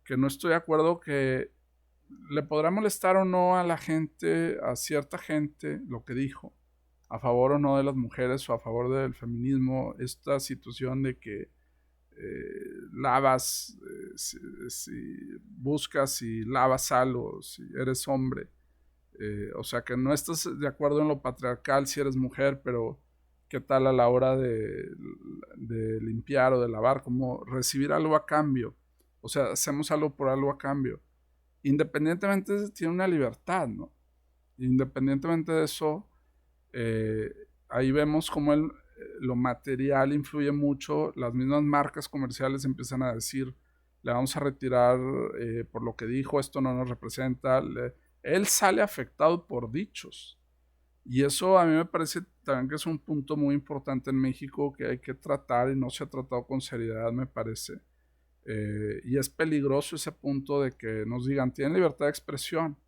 que no estoy de acuerdo que le podrá molestar o no a la gente, a cierta gente, lo que dijo, a favor o no de las mujeres o a favor del feminismo, esta situación de que lavas, si buscas y lavas algo, si eres hombre, o sea que no estás de acuerdo en lo patriarcal si eres mujer, pero qué tal a la hora de limpiar o de lavar, como recibir algo a cambio, o sea, hacemos algo por algo a cambio independientemente tiene una libertad, ¿no? Independientemente de eso, eh, ahí vemos cómo lo material influye mucho, las mismas marcas comerciales empiezan a decir, le vamos a retirar por lo que dijo, esto no nos representa, él sale afectado por dichos. Y eso a mí me parece también que es un punto muy importante en México que hay que tratar y no se ha tratado con seriedad, me parece. Y es peligroso ese punto de que nos digan, tienen libertad de expresión,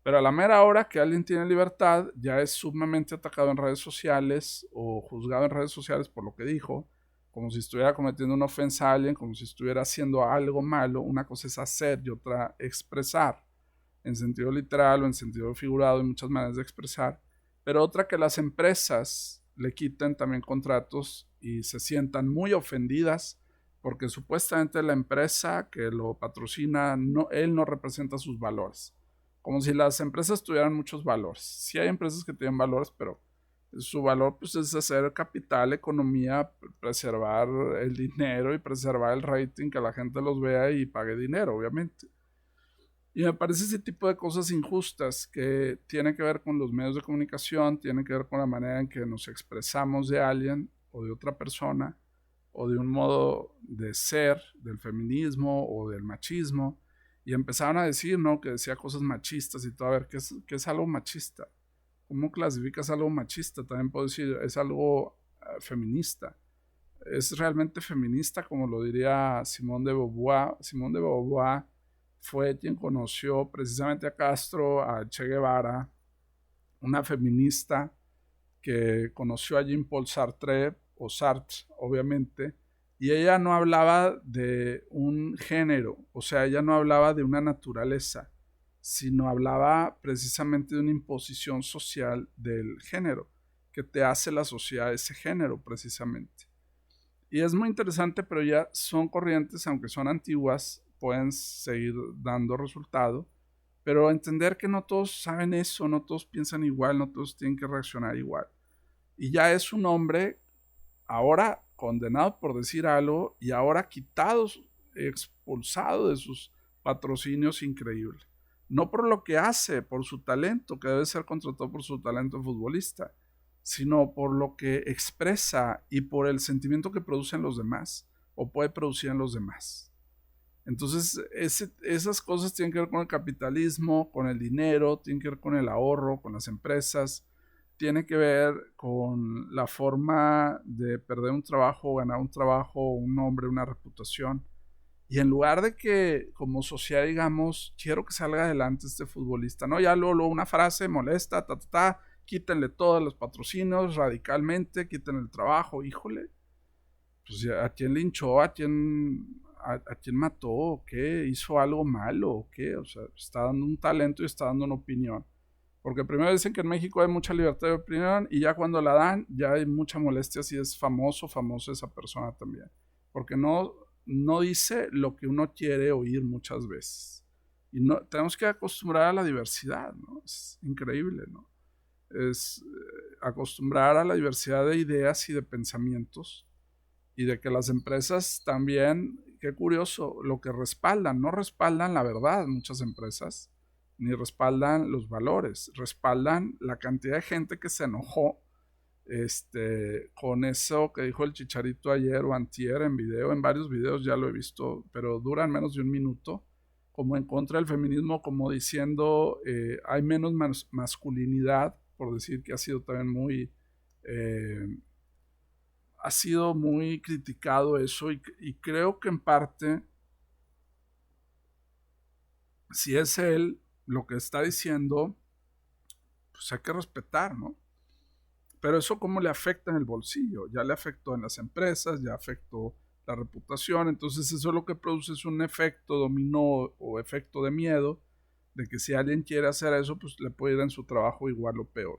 pero a la mera hora que alguien tiene libertad, ya es sumamente atacado en redes sociales o juzgado en redes sociales por lo que dijo, como si estuviera cometiendo una ofensa a alguien, como si estuviera haciendo algo malo. Una cosa es hacer y otra expresar, en sentido literal o en sentido figurado, hay muchas maneras de expresar, pero otra que las empresas le quiten también contratos y se sientan muy ofendidas porque supuestamente la empresa que lo patrocina, no, él no representa sus valores. Como si las empresas tuvieran muchos valores. Sí hay empresas que tienen valores, pero su valor pues, es hacer capital, economía, preservar el dinero y preservar el rating, que la gente los vea y pague dinero, obviamente. Y me parece ese tipo de cosas injustas que tienen que ver con los medios de comunicación, tienen que ver con la manera en que nos expresamos de alguien o de otra persona, o de un modo de ser, del feminismo o del machismo. Y empezaron a decir, ¿no? Que decía cosas machistas y todo. A ver, qué es algo machista? ¿Cómo clasificas algo machista? También puedo decir, es algo feminista. Es realmente feminista, como lo diría Simone de Beauvoir. Simone de Beauvoir fue quien conoció precisamente a Castro, a Che Guevara, una feminista que conoció a Jean-Paul Sartre, o Sartre, obviamente, y ella no hablaba de un género, o sea, ella no hablaba de una naturaleza, sino hablaba precisamente de una imposición social del género, que te hace la sociedad ese género precisamente. Y es muy interesante, pero ya son corrientes, aunque son antiguas, pueden seguir dando resultado. Pero entender que no todos saben eso, no todos piensan igual, no todos tienen que reaccionar igual. Y ya es un hombre ahora condenado por decir algo y ahora quitado, expulsado de sus patrocinios increíbles. No por lo que hace, por su talento, que debe ser contratado por su talento futbolista, sino por lo que expresa y por el sentimiento que produce en los demás o puede producir en los demás. Entonces, esas cosas tienen que ver con el capitalismo, con el dinero, tienen que ver con el ahorro, con las empresas, tiene que ver con la forma de perder un trabajo, ganar un trabajo, un nombre, una reputación. Y en lugar de que como sociedad digamos, quiero que salga adelante este futbolista, ¿no? Ya luego una frase molesta, quítenle todos los patrocinios radicalmente, quítenle el trabajo, híjole. Pues ¿a quién linchó? ¿A quién mató? ¿O qué? ¿Hizo algo malo? ¿O qué? O sea, está dando un talento y está dando una opinión. Porque primero dicen que en México hay mucha libertad de opinión y ya cuando la dan ya hay mucha molestia si es famoso esa persona también. Porque no dice lo que uno quiere oír muchas veces. Y no, tenemos que acostumbrar a la diversidad, ¿no? Es increíble, ¿no? Es acostumbrar a la diversidad de ideas y de pensamientos y de que las empresas también, qué curioso, lo que respaldan, no respaldan la verdad muchas empresas, ni respaldan los valores, respaldan la cantidad de gente que se enojó con eso que dijo el Chicharito ayer o antier en video, en varios videos ya lo he visto, pero duran menos de un minuto, como en contra del feminismo, como diciendo hay menos masculinidad, por decir que ha sido también ha sido muy criticado eso y creo que en parte, si es él lo que está diciendo, pues hay que respetar, ¿no? Pero eso cómo le afecta en el bolsillo, ya le afectó en las empresas, ya afectó la reputación, entonces eso lo que produce es un efecto dominó o efecto de miedo, de que si alguien quiere hacer eso, pues le puede ir en su trabajo igual o peor.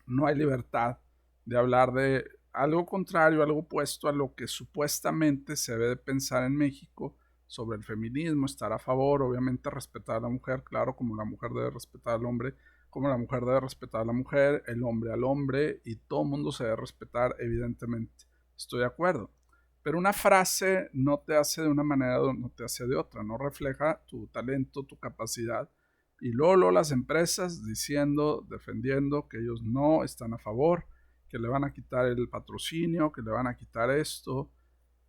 No hay libertad de hablar de algo contrario, algo opuesto a lo que supuestamente se debe de pensar en México sobre el feminismo, estar a favor, obviamente respetar a la mujer, claro, como la mujer debe respetar al hombre, como la mujer debe respetar a la mujer, el hombre al hombre, y todo el mundo se debe respetar, evidentemente. Estoy de acuerdo. Pero una frase no te hace de una manera, no te hace de otra, no refleja tu talento, tu capacidad. Y luego las empresas diciendo, defendiendo que ellos no están a favor, que le van a quitar el patrocinio, que le van a quitar esto.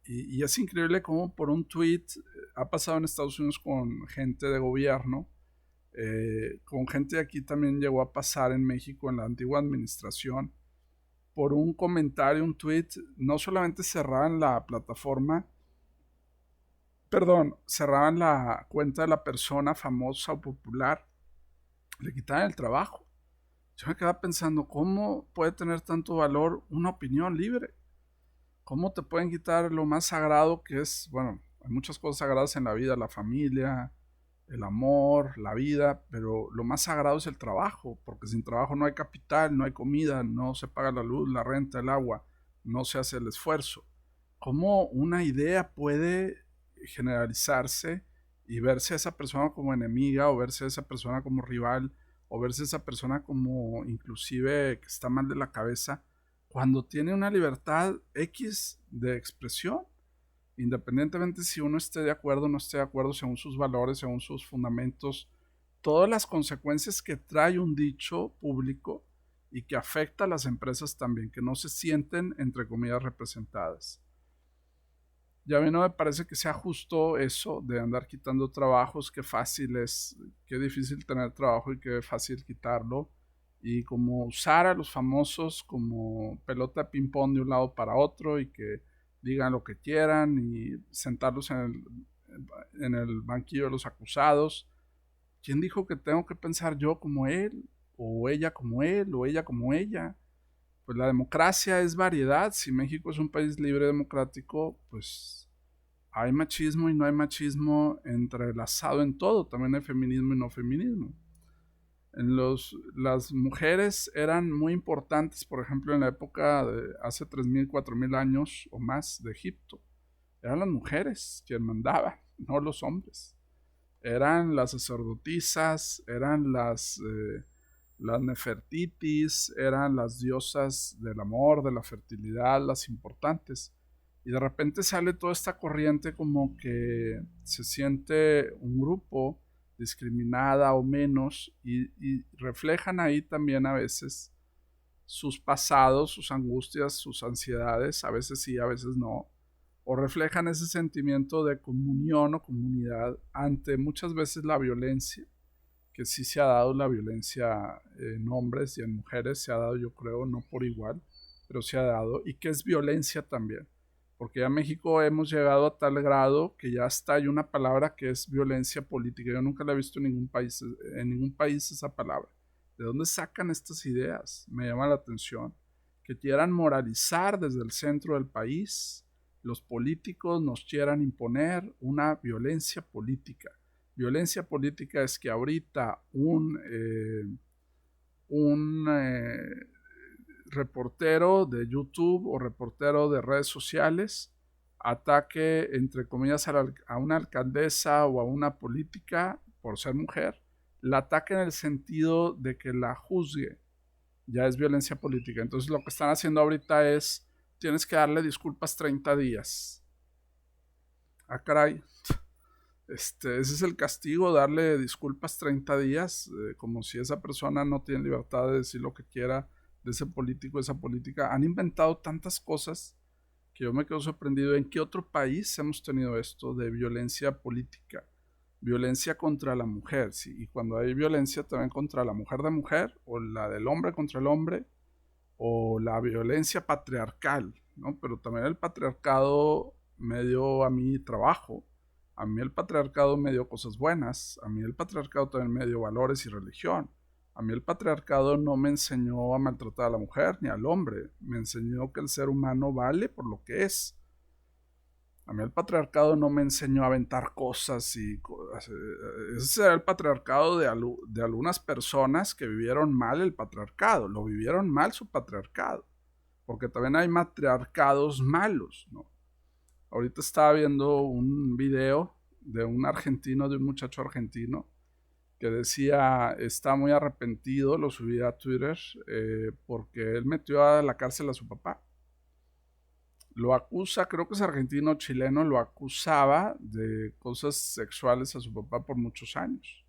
Y es increíble cómo por un tweet ha pasado en Estados Unidos con gente de gobierno, con gente de aquí también llegó a pasar en México en la antigua administración. Por un comentario, un tweet, no solamente cerraban la plataforma, perdón, cerraban la cuenta de la persona famosa o popular, le quitaban el trabajo. Yo me quedaba pensando, ¿cómo puede tener tanto valor una opinión libre? ¿Cómo te pueden quitar lo más sagrado que es, bueno, hay muchas cosas sagradas en la vida, la familia, el amor, la vida, pero lo más sagrado es el trabajo, porque sin trabajo no hay capital, no hay comida, no se paga la luz, la renta, el agua, no se hace el esfuerzo. ¿Cómo una idea puede generalizarse y verse a esa persona como enemiga o verse a esa persona como rival o verse a esa persona como inclusive que está mal de la cabeza cuando tiene una libertad X de expresión? Independientemente si uno esté de acuerdo o no esté de acuerdo, según sus valores, según sus fundamentos, todas las consecuencias que trae un dicho público y que afecta a las empresas también, que no se sienten, entre comillas, representadas. Ya a mí no me parece que sea justo eso de andar quitando trabajos, qué fácil es, qué difícil tener trabajo y qué fácil quitarlo. Y como usar a los famosos como pelota de ping-pong de un lado para otro y que digan lo que quieran y sentarlos en el banquillo de los acusados. ¿Quién dijo que tengo que pensar yo como él? O ella como él, o ella como ella. Pues la democracia es variedad. Si México es un país libre democrático, pues hay machismo y no hay machismo entrelazado en todo. También hay feminismo y no feminismo. Las mujeres eran muy importantes, por ejemplo, en la época de hace 3.000, 4.000 años o más de Egipto. Eran las mujeres quien mandaban, no los hombres. Eran las sacerdotisas, eran las Nefertitis, eran las diosas del amor, de la fertilidad, las importantes. Y de repente sale toda esta corriente como que se siente un grupo discriminada o menos y reflejan ahí también a veces sus pasados, sus angustias, sus ansiedades, a veces sí, a veces no, o reflejan ese sentimiento de comunión o comunidad ante muchas veces la violencia, que sí se ha dado la violencia en hombres y en mujeres, se ha dado yo creo, no por igual, pero se ha dado, y que es violencia también, porque ya en México hemos llegado a tal grado que ya hasta hay una palabra que es violencia política. Yo nunca la he visto en ningún país esa palabra. ¿De dónde sacan estas ideas? Me llama la atención. Que quieran moralizar desde el centro del país, los políticos nos quieran imponer una violencia política. Violencia política es que ahorita un reportero de YouTube o reportero de redes sociales ataque, entre comillas, a una alcaldesa o a una política por ser mujer, la ataque en el sentido de que la juzgue, ya es violencia política. Entonces lo que están haciendo ahorita es, tienes que darle disculpas 30 días. Ah, caray. Ese es el castigo, darle disculpas 30 días, como si esa persona no tiene libertad de decir lo que quiera de ese político, de esa política. Han inventado tantas cosas que yo me quedo sorprendido. ¿En qué otro país hemos tenido esto de violencia política? Violencia contra la mujer, sí. Y cuando hay violencia también contra la mujer de mujer, o la del hombre contra el hombre, o la violencia patriarcal, ¿no? Pero también el patriarcado me dio a mí trabajo. A mí el patriarcado me dio cosas buenas. A mí el patriarcado también me dio valores y religión. A mí el patriarcado no me enseñó a maltratar a la mujer ni al hombre. Me enseñó que el ser humano vale por lo que es. A mí el patriarcado no me enseñó a aventar cosas y ese era el patriarcado de algunas personas que vivieron mal el patriarcado. Lo vivieron mal su patriarcado. Porque también hay matriarcados malos, ¿no? Ahorita estaba viendo un video de un argentino, de un muchacho argentino, que decía, está muy arrepentido, lo subí a Twitter, porque él metió a la cárcel a su papá. Lo acusa, creo que es argentino chileno, lo acusaba de cosas sexuales a su papá por muchos años.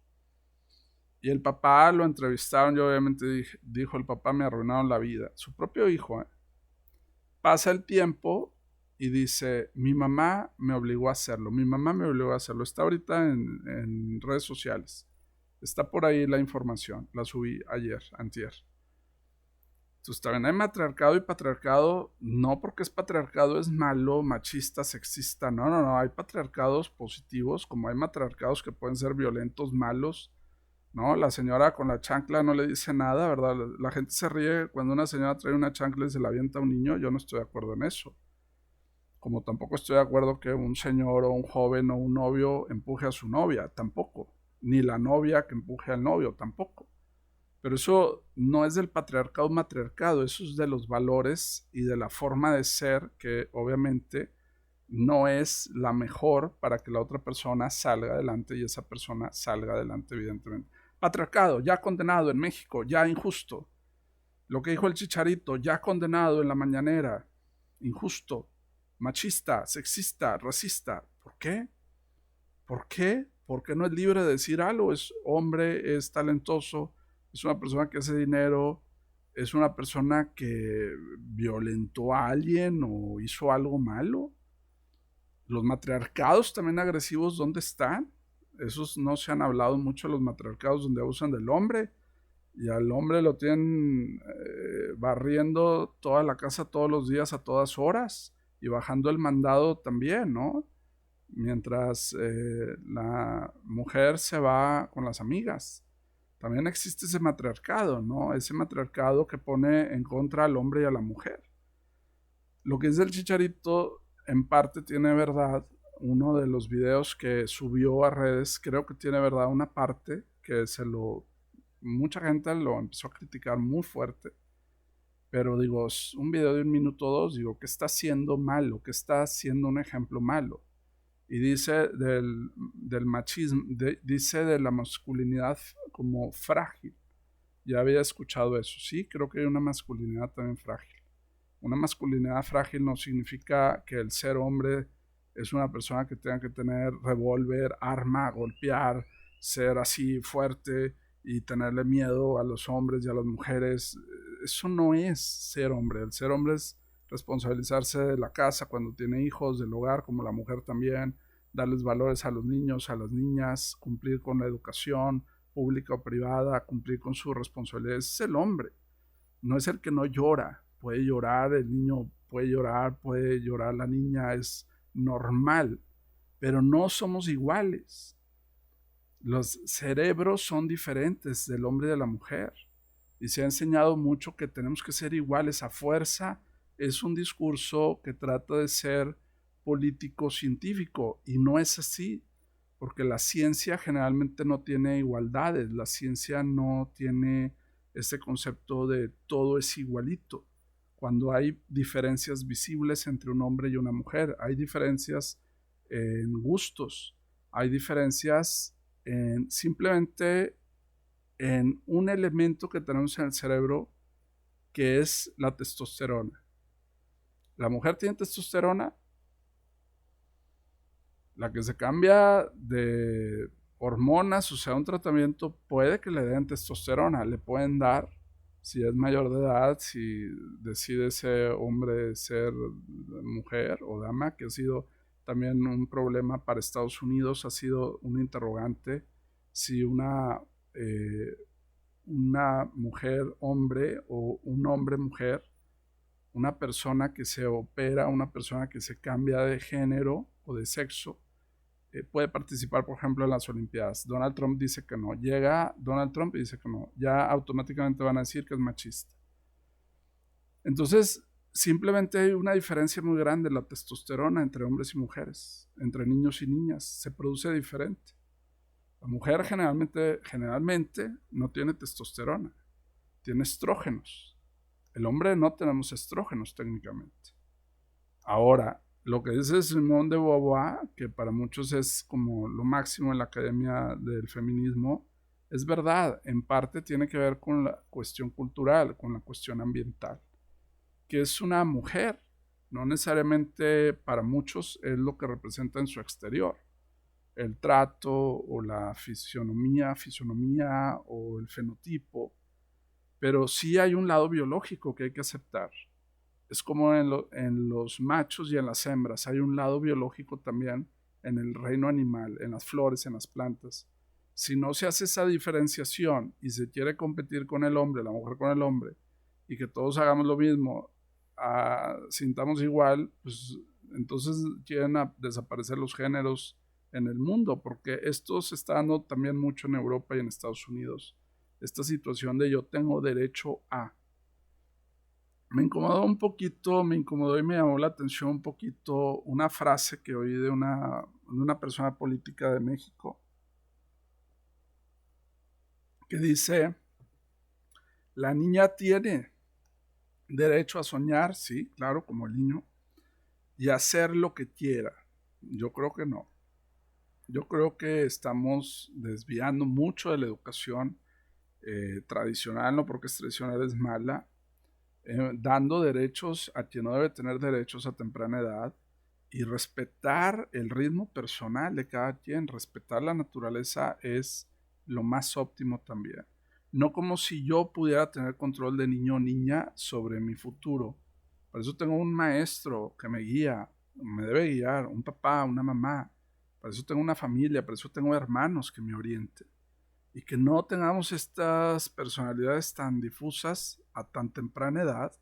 Y el papá lo entrevistaron y obviamente dijo, el papá me arruinaron la vida. Su propio hijo, ¿eh? Pasa el tiempo y dice, mi mamá me obligó a hacerlo, mi mamá me obligó a hacerlo. Está ahorita en redes sociales. Está por ahí la información, la subí ayer, antier. Entonces también hay matriarcado y patriarcado, no porque es patriarcado es malo, machista, sexista, no, hay patriarcados positivos, como hay matriarcados que pueden ser violentos, malos, ¿no? La señora con la chancla no le dice nada, ¿verdad? La gente se ríe cuando una señora trae una chancla y se la avienta a un niño, yo no estoy de acuerdo en eso. Como tampoco estoy de acuerdo que un señor o un joven o un novio empuje a su novia, tampoco. Ni la novia que empuje al novio, tampoco. Pero eso no es del patriarcado matriarcado, eso es de los valores y de la forma de ser que obviamente no es la mejor para que la otra persona salga adelante y esa persona salga adelante evidentemente. Patriarcado, ya condenado en México, ya injusto. Lo que dijo el Chicharito, ya condenado en la mañanera, injusto, machista, sexista, racista. ¿Por qué? ¿Por qué? Porque no es libre de decir algo, es hombre, es talentoso, es una persona que hace dinero, es una persona que violentó a alguien o hizo algo malo. Los matriarcados también agresivos, ¿dónde están? Esos no se han hablado mucho, los matriarcados donde abusan del hombre y al hombre lo tienen barriendo toda la casa todos los días a todas horas y bajando el mandado también, ¿no? Mientras la mujer se va con las amigas. También existe ese matriarcado, ¿no? Ese matriarcado que pone en contra al hombre y a la mujer. Lo que dice el Chicharito en parte tiene verdad. Uno de los videos que subió a redes creo que tiene verdad una parte que mucha gente lo empezó a criticar muy fuerte. Pero digo, es un video de 1 minuto o 2, digo, ¿qué está haciendo malo? ¿Qué está haciendo un ejemplo malo? Y dice del machismo, dice de la masculinidad como frágil. Ya había escuchado eso. Sí, creo que hay una masculinidad también frágil. Una masculinidad frágil no significa que el ser hombre es una persona que tenga que tener revólver, arma, golpear, ser así fuerte y tenerle miedo a los hombres y a las mujeres. Eso no es ser hombre. El ser hombre es responsabilizarse de la casa cuando tiene hijos, del hogar, como la mujer también, darles valores a los niños, a las niñas, cumplir con la educación pública o privada, cumplir con sus responsabilidades. Es el hombre, no es el que no llora. Puede llorar el niño, puede llorar la niña, es normal, pero no somos iguales. Los cerebros son diferentes del hombre y de la mujer. Y se ha enseñado mucho que tenemos que ser iguales a fuerza. Es un discurso que trata de ser político-científico y no es así, porque la ciencia generalmente no tiene igualdades, la ciencia no tiene este concepto de todo es igualito. Cuando hay diferencias visibles entre un hombre y una mujer, hay diferencias en gustos, hay diferencias simplemente en un elemento que tenemos en el cerebro que es la testosterona. La mujer tiene testosterona, la que se cambia de hormonas, o sea, un tratamiento, puede que le den testosterona, le pueden dar, si es mayor de edad, si decide ese hombre ser mujer o dama, que ha sido también un problema para Estados Unidos, ha sido un interrogante si una mujer hombre o un hombre mujer, una persona que se opera, una persona que se cambia de género o de sexo, puede participar, por ejemplo, en las Olimpiadas. Donald Trump dice que no. Llega Donald Trump y dice que no. Ya automáticamente van a decir que es machista. Entonces, simplemente hay una diferencia muy grande en la testosterona entre hombres y mujeres, entre niños y niñas. Se produce diferente. La mujer generalmente no tiene testosterona, tiene estrógenos. El hombre no tenemos estrógenos técnicamente. Ahora, lo que dice Simone de Beauvoir, que para muchos es como lo máximo en la academia del feminismo, es verdad, en parte tiene que ver con la cuestión cultural, con la cuestión ambiental, que es una mujer, no necesariamente para muchos es lo que representa en su exterior, el trato o la fisonomía o el fenotipo, pero sí hay un lado biológico que hay que aceptar. Es como en los machos y en las hembras. Hay un lado biológico también en el reino animal, en las flores, en las plantas. Si no se hace esa diferenciación y se quiere competir con el hombre, la mujer con el hombre, y que todos hagamos lo mismo, sintamos igual, pues entonces quieren desaparecer los géneros en el mundo, porque esto se está dando también mucho en Europa y en Estados Unidos. Esta situación de yo tengo derecho a. Me incomodó y me llamó la atención un poquito una frase que oí de una persona política de México que dice, la niña tiene derecho a soñar, sí, claro, como el niño, y a hacer lo que quiera. Yo creo que no. Yo creo que estamos desviando mucho de la educación tradicional, no porque es tradicional, es mala, dando derechos a quien no debe tener derechos a temprana edad y respetar el ritmo personal de cada quien, respetar la naturaleza es lo más óptimo también. No como si yo pudiera tener control de niño o niña sobre mi futuro. Por eso tengo un maestro que me guía, me debe guiar, un papá, una mamá. Por eso tengo una familia, por eso tengo hermanos que me orienten. Y que no tengamos estas personalidades tan difusas a tan temprana edad,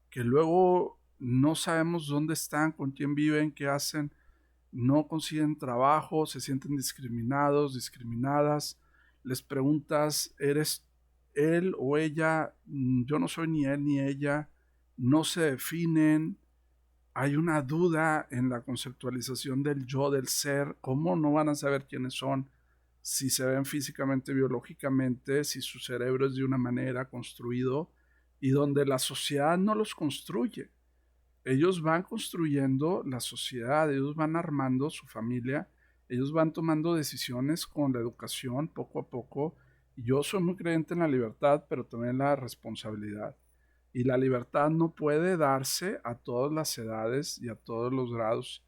que luego no sabemos dónde están, con quién viven, qué hacen, no consiguen trabajo, se sienten discriminados, discriminadas, les preguntas, ¿eres él o ella? Yo no soy ni él ni ella, no se definen, hay una duda en la conceptualización del yo, del ser, ¿cómo no van a saber quiénes son? Si se ven físicamente, biológicamente, si su cerebro es de una manera construido y donde la sociedad no los construye. Ellos van construyendo la sociedad, ellos van armando su familia, ellos van tomando decisiones con la educación poco a poco. Y yo soy muy creyente en la libertad, pero también en la responsabilidad. Y la libertad no puede darse a todas las edades y a todos los grados,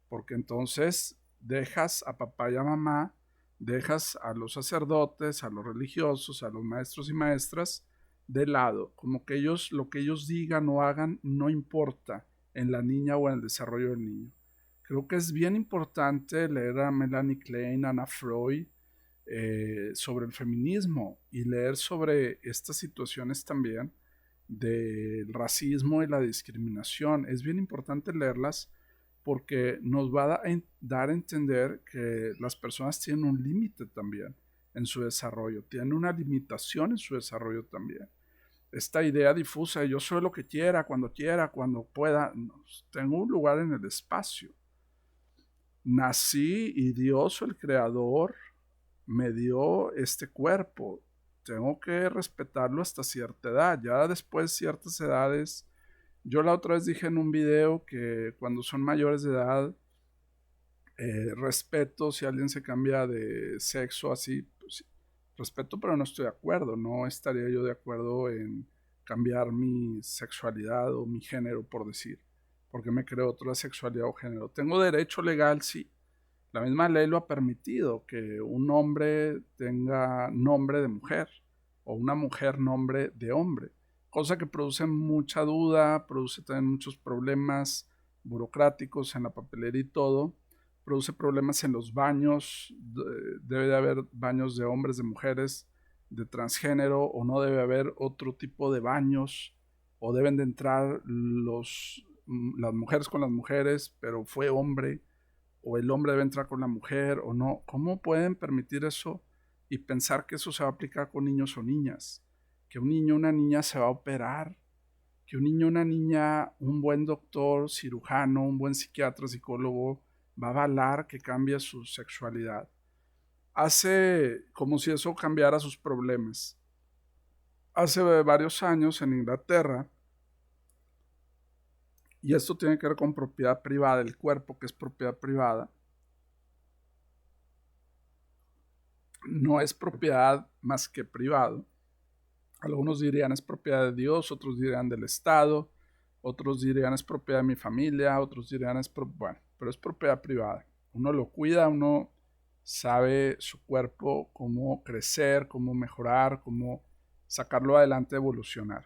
porque entonces dejas a papá y a mamá, dejas a los sacerdotes, a los religiosos, a los maestros y maestras de lado, como que ellos, lo que ellos digan o hagan no importa en la niña o en el desarrollo del niño. Creo que es bien importante leer a Melanie Klein, a Anna Freud, sobre el feminismo y leer sobre estas situaciones también del racismo y la discriminación. Es bien importante leerlas porque nos va a dar a entender que las personas tienen un límite también en su desarrollo, tienen una limitación en su desarrollo también. Esta idea difusa de yo soy lo que quiera, cuando pueda, no, tengo un lugar en el espacio. Nací y Dios, el creador, me dio este cuerpo tengo que respetarlo hasta cierta edad. Ya después ciertas edades, yo la otra vez dije en un video que cuando son mayores de edad, respeto si alguien se cambia de sexo así, pues, sí, respeto, pero no estoy de acuerdo. No estaría yo de acuerdo en cambiar mi sexualidad o mi género, por decir, porque me creo otra sexualidad o género. Tengo derecho legal, sí. La misma ley lo ha permitido, que un hombre tenga nombre de mujer o una mujer nombre de hombre, cosa que produce mucha duda, produce también muchos problemas burocráticos en la papelería y todo, produce problemas en los baños, debe de haber baños de hombres, de mujeres, de transgénero, o no debe haber otro tipo de baños, o deben de entrar las mujeres con las mujeres, pero fue hombre, o el hombre debe entrar con la mujer, o no. ¿Cómo pueden permitir eso y pensar que eso se va a aplicar con niños o niñas? Que un niño o una niña se va a operar, que un niño o una niña, un buen doctor, cirujano, un buen psiquiatra, psicólogo, va a avalar que cambie su sexualidad. Hace como si eso cambiara sus problemas. Hace varios años en Inglaterra, y esto tiene que ver con propiedad privada, el cuerpo que es propiedad privada, no es propiedad más que privado. Algunos dirían es propiedad de Dios, otros dirían del Estado, otros dirían es propiedad de mi familia, otros dirían bueno, pero es propiedad privada. Uno lo cuida, uno sabe su cuerpo, cómo crecer, cómo mejorar, cómo sacarlo adelante, evolucionar.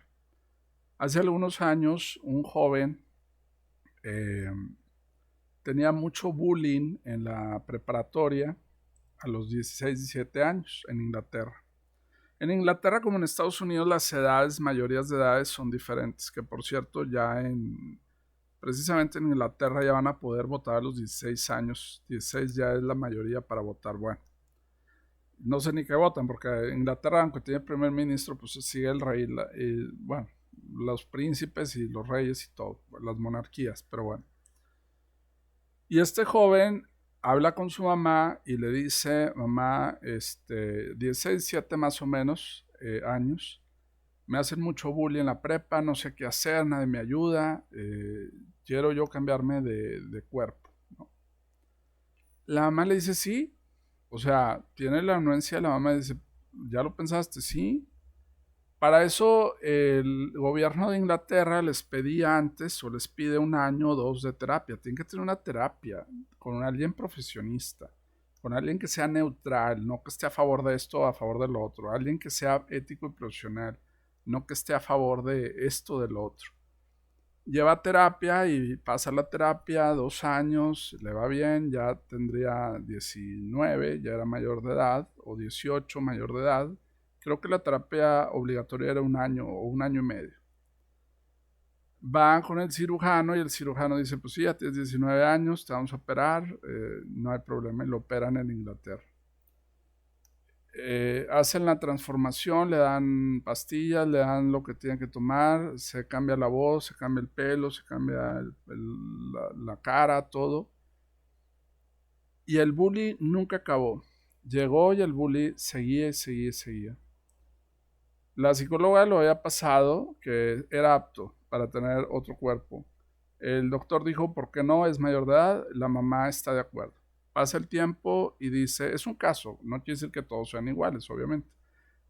Hace algunos años un joven tenía mucho bullying en la preparatoria a los 16, 17 años en Inglaterra. En Inglaterra, como en Estados Unidos, las edades, mayorías de edades son diferentes, que por cierto precisamente en Inglaterra ya van a poder votar a los 16 años. 16 ya es la mayoría para votar. Bueno, no sé ni qué votan, porque Inglaterra, aunque tiene primer ministro, pues sigue el rey, bueno, los príncipes y los reyes y todo, las monarquías, pero bueno. Y este joven habla con su mamá y le dice: mamá, 16, 17 más o menos años, me hacen mucho bullying en la prepa, no sé qué hacer, nadie me ayuda, quiero yo cambiarme de cuerpo, ¿no? La mamá le dice: sí, o sea, tiene la anuencia. La mamá dice: ¿ya lo pensaste? Sí. Para eso el gobierno de Inglaterra les pedía antes, o les pide 1 año o 2 de terapia. Tienen que tener una terapia con alguien profesionista, con alguien que sea neutral, no que esté a favor de esto o a favor de lo otro, alguien que sea ético y profesional, no que esté a favor de esto o de lo otro. Lleva terapia y pasa la terapia 2 años, le va bien, ya tendría 19, ya era mayor de edad, o 18, mayor de edad. Creo que la terapia obligatoria era 1 año o 1 año y medio. Van con el cirujano y el cirujano dice: pues sí, ya tienes 19 años, te vamos a operar, no hay problema, y lo operan en Inglaterra. Hacen la transformación, le dan pastillas, le dan lo que tienen que tomar, se cambia la voz, se cambia el pelo, se cambia la cara, todo. Y el bully nunca acabó. Llegó y el bully seguía y seguía y seguía. La psicóloga lo había pasado, que era apto para tener otro cuerpo. El doctor dijo: ¿por qué no? Es mayor de edad. La mamá está de acuerdo. Pasa el tiempo y dice: es un caso, no quiere decir que todos sean iguales, obviamente.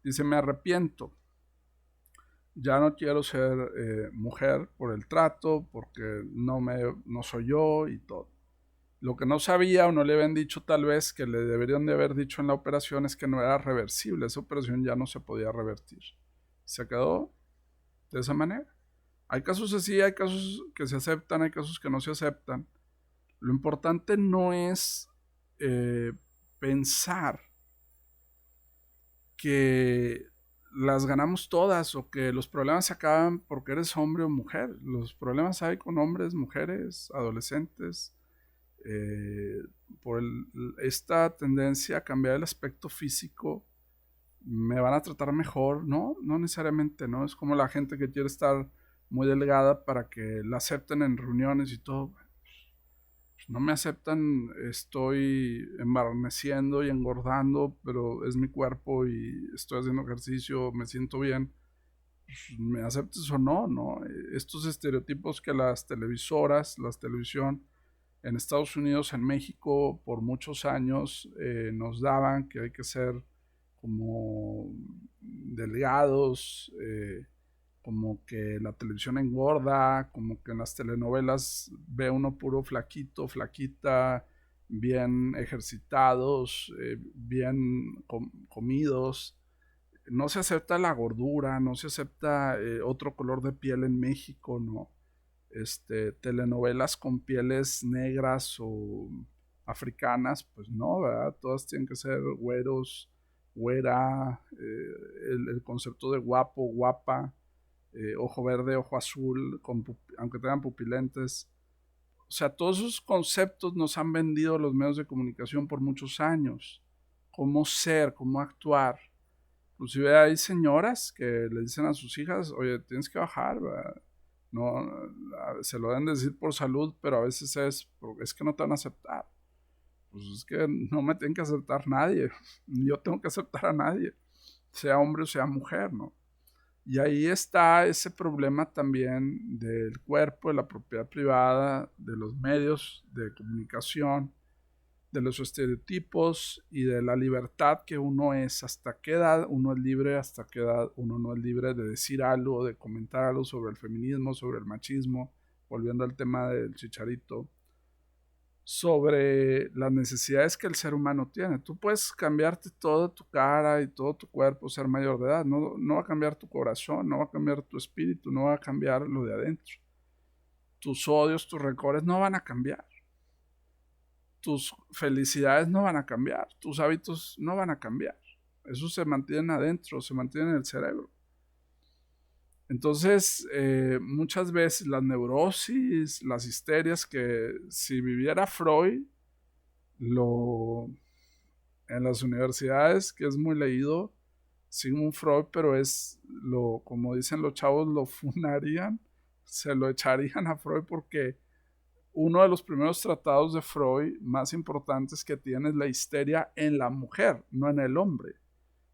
Dice: me arrepiento, ya no quiero ser mujer por el trato, porque no soy yo y todo. Lo que no sabía o no le habían dicho, tal vez, que le deberían de haber dicho en la operación, es que no era reversible. Esa operación ya no se podía revertir. Se quedó de esa manera. Hay casos así, hay casos que se aceptan, hay casos que no se aceptan. Lo importante no es pensar que las ganamos todas, o que los problemas se acaban porque eres hombre o mujer. Los problemas hay con hombres, mujeres, adolescentes. Por esta tendencia a cambiar el aspecto físico, me van a tratar mejor. No, no necesariamente, ¿no? Es como la gente que quiere estar muy delgada para que la acepten en reuniones y todo. no me aceptan, estoy embarneciendo y engordando, pero es mi cuerpo y estoy haciendo ejercicio, me siento bien, pues, me aceptes o no, ¿no? Estos estereotipos que las televisoras, la televisión en Estados Unidos, en México, por muchos años nos daban que hay que ser como delgados, como que la televisión engorda, como que en las telenovelas ve uno puro flaquito, flaquita, bien ejercitados, bien comidos. No se acepta la gordura, no se acepta otro color de piel en México, ¿no? Telenovelas con pieles negras o africanas, pues no, ¿verdad? Todas tienen que ser güeros, güera, el concepto de guapo, guapa, ojo verde, ojo azul, aunque tengan pupilentes. O sea, todos esos conceptos nos han vendido los medios de comunicación por muchos años. Cómo ser, cómo actuar. Inclusive hay señoras que le dicen a sus hijas, oye, tienes que bajar, ¿verdad? No, se lo deben decir por salud, pero a veces es que no te van a aceptar. Pues es que no me tienen que aceptar nadie. Yo tengo que aceptar a nadie, sea hombre o sea mujer, ¿no? Y ahí está ese problema también del cuerpo, de la propiedad privada, de los medios de comunicación, de los estereotipos y de la libertad que uno es, hasta qué edad uno es libre, hasta qué edad uno no es libre de decir algo, de comentar algo sobre el feminismo, sobre el machismo, volviendo al tema del Chicharito, sobre las necesidades que el ser humano tiene. Tú puedes cambiarte toda tu cara y todo tu cuerpo, ser mayor de edad, no va a cambiar tu corazón, no va a cambiar tu espíritu, no va a cambiar lo de adentro. Tus odios, tus rencores no van a cambiar. Tus felicidades no van a cambiar, tus hábitos no van a cambiar. Eso se mantiene adentro, se mantiene en el cerebro. Entonces, muchas veces las neurosis, las histerias, que si viviera Freud, en las universidades, que es muy leído, Sigmund Freud, pero como dicen los chavos, lo funarían, se lo echarían a Freud porque uno de los primeros tratados de Freud más importantes que tiene es la histeria en la mujer, no en el hombre.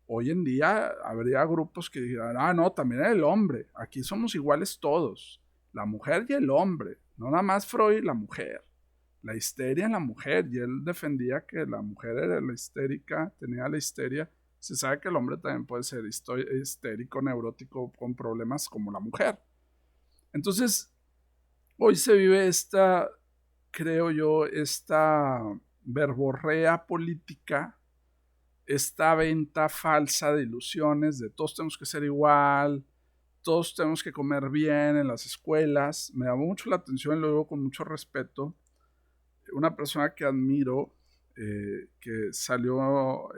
Hoy en día habría grupos que digan, no, también en el hombre, aquí somos iguales todos, la mujer y el hombre, no nada más Freud, la mujer. La histeria en la mujer, y él defendía que la mujer era la histérica, tenía la histeria. Se sabe que el hombre también puede ser histérico, neurótico, con problemas como la mujer. Entonces, hoy se vive creo yo, esta verborrea política, esta venta falsa de ilusiones, de todos tenemos que ser igual, todos tenemos que comer bien en las escuelas. Me llamó mucho la atención, lo digo con mucho respeto, una persona que admiro, que salió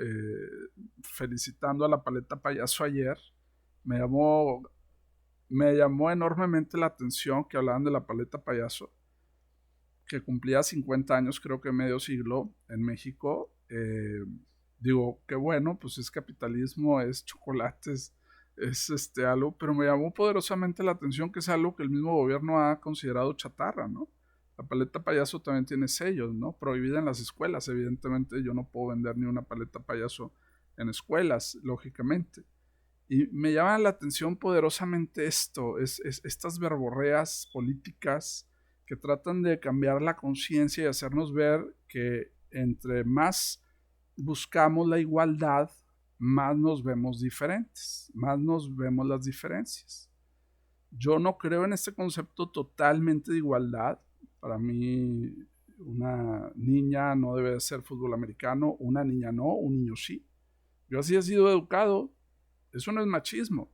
felicitando a la Paleta Payaso ayer, me llamó enormemente la atención que hablaban de la Paleta Payaso, que cumplía 50 años, creo que medio siglo en México. Digo, qué bueno, pues es capitalismo, es chocolates, es algo, pero me llamó poderosamente la atención que es algo que el mismo gobierno ha considerado chatarra, ¿no? La paleta payaso también tiene sellos, ¿no? Prohibida en las escuelas, evidentemente yo no puedo vender ni una paleta payaso en escuelas, lógicamente. Y me llama la atención poderosamente estas verborreas políticas que tratan de cambiar la conciencia y hacernos ver que entre más buscamos la igualdad, más nos vemos diferentes, más nos vemos las diferencias. Yo no creo en este concepto totalmente de igualdad. Para mí, una niña no debe de ser fútbol americano, una niña no, un niño sí. Yo así he sido educado. Eso no es machismo.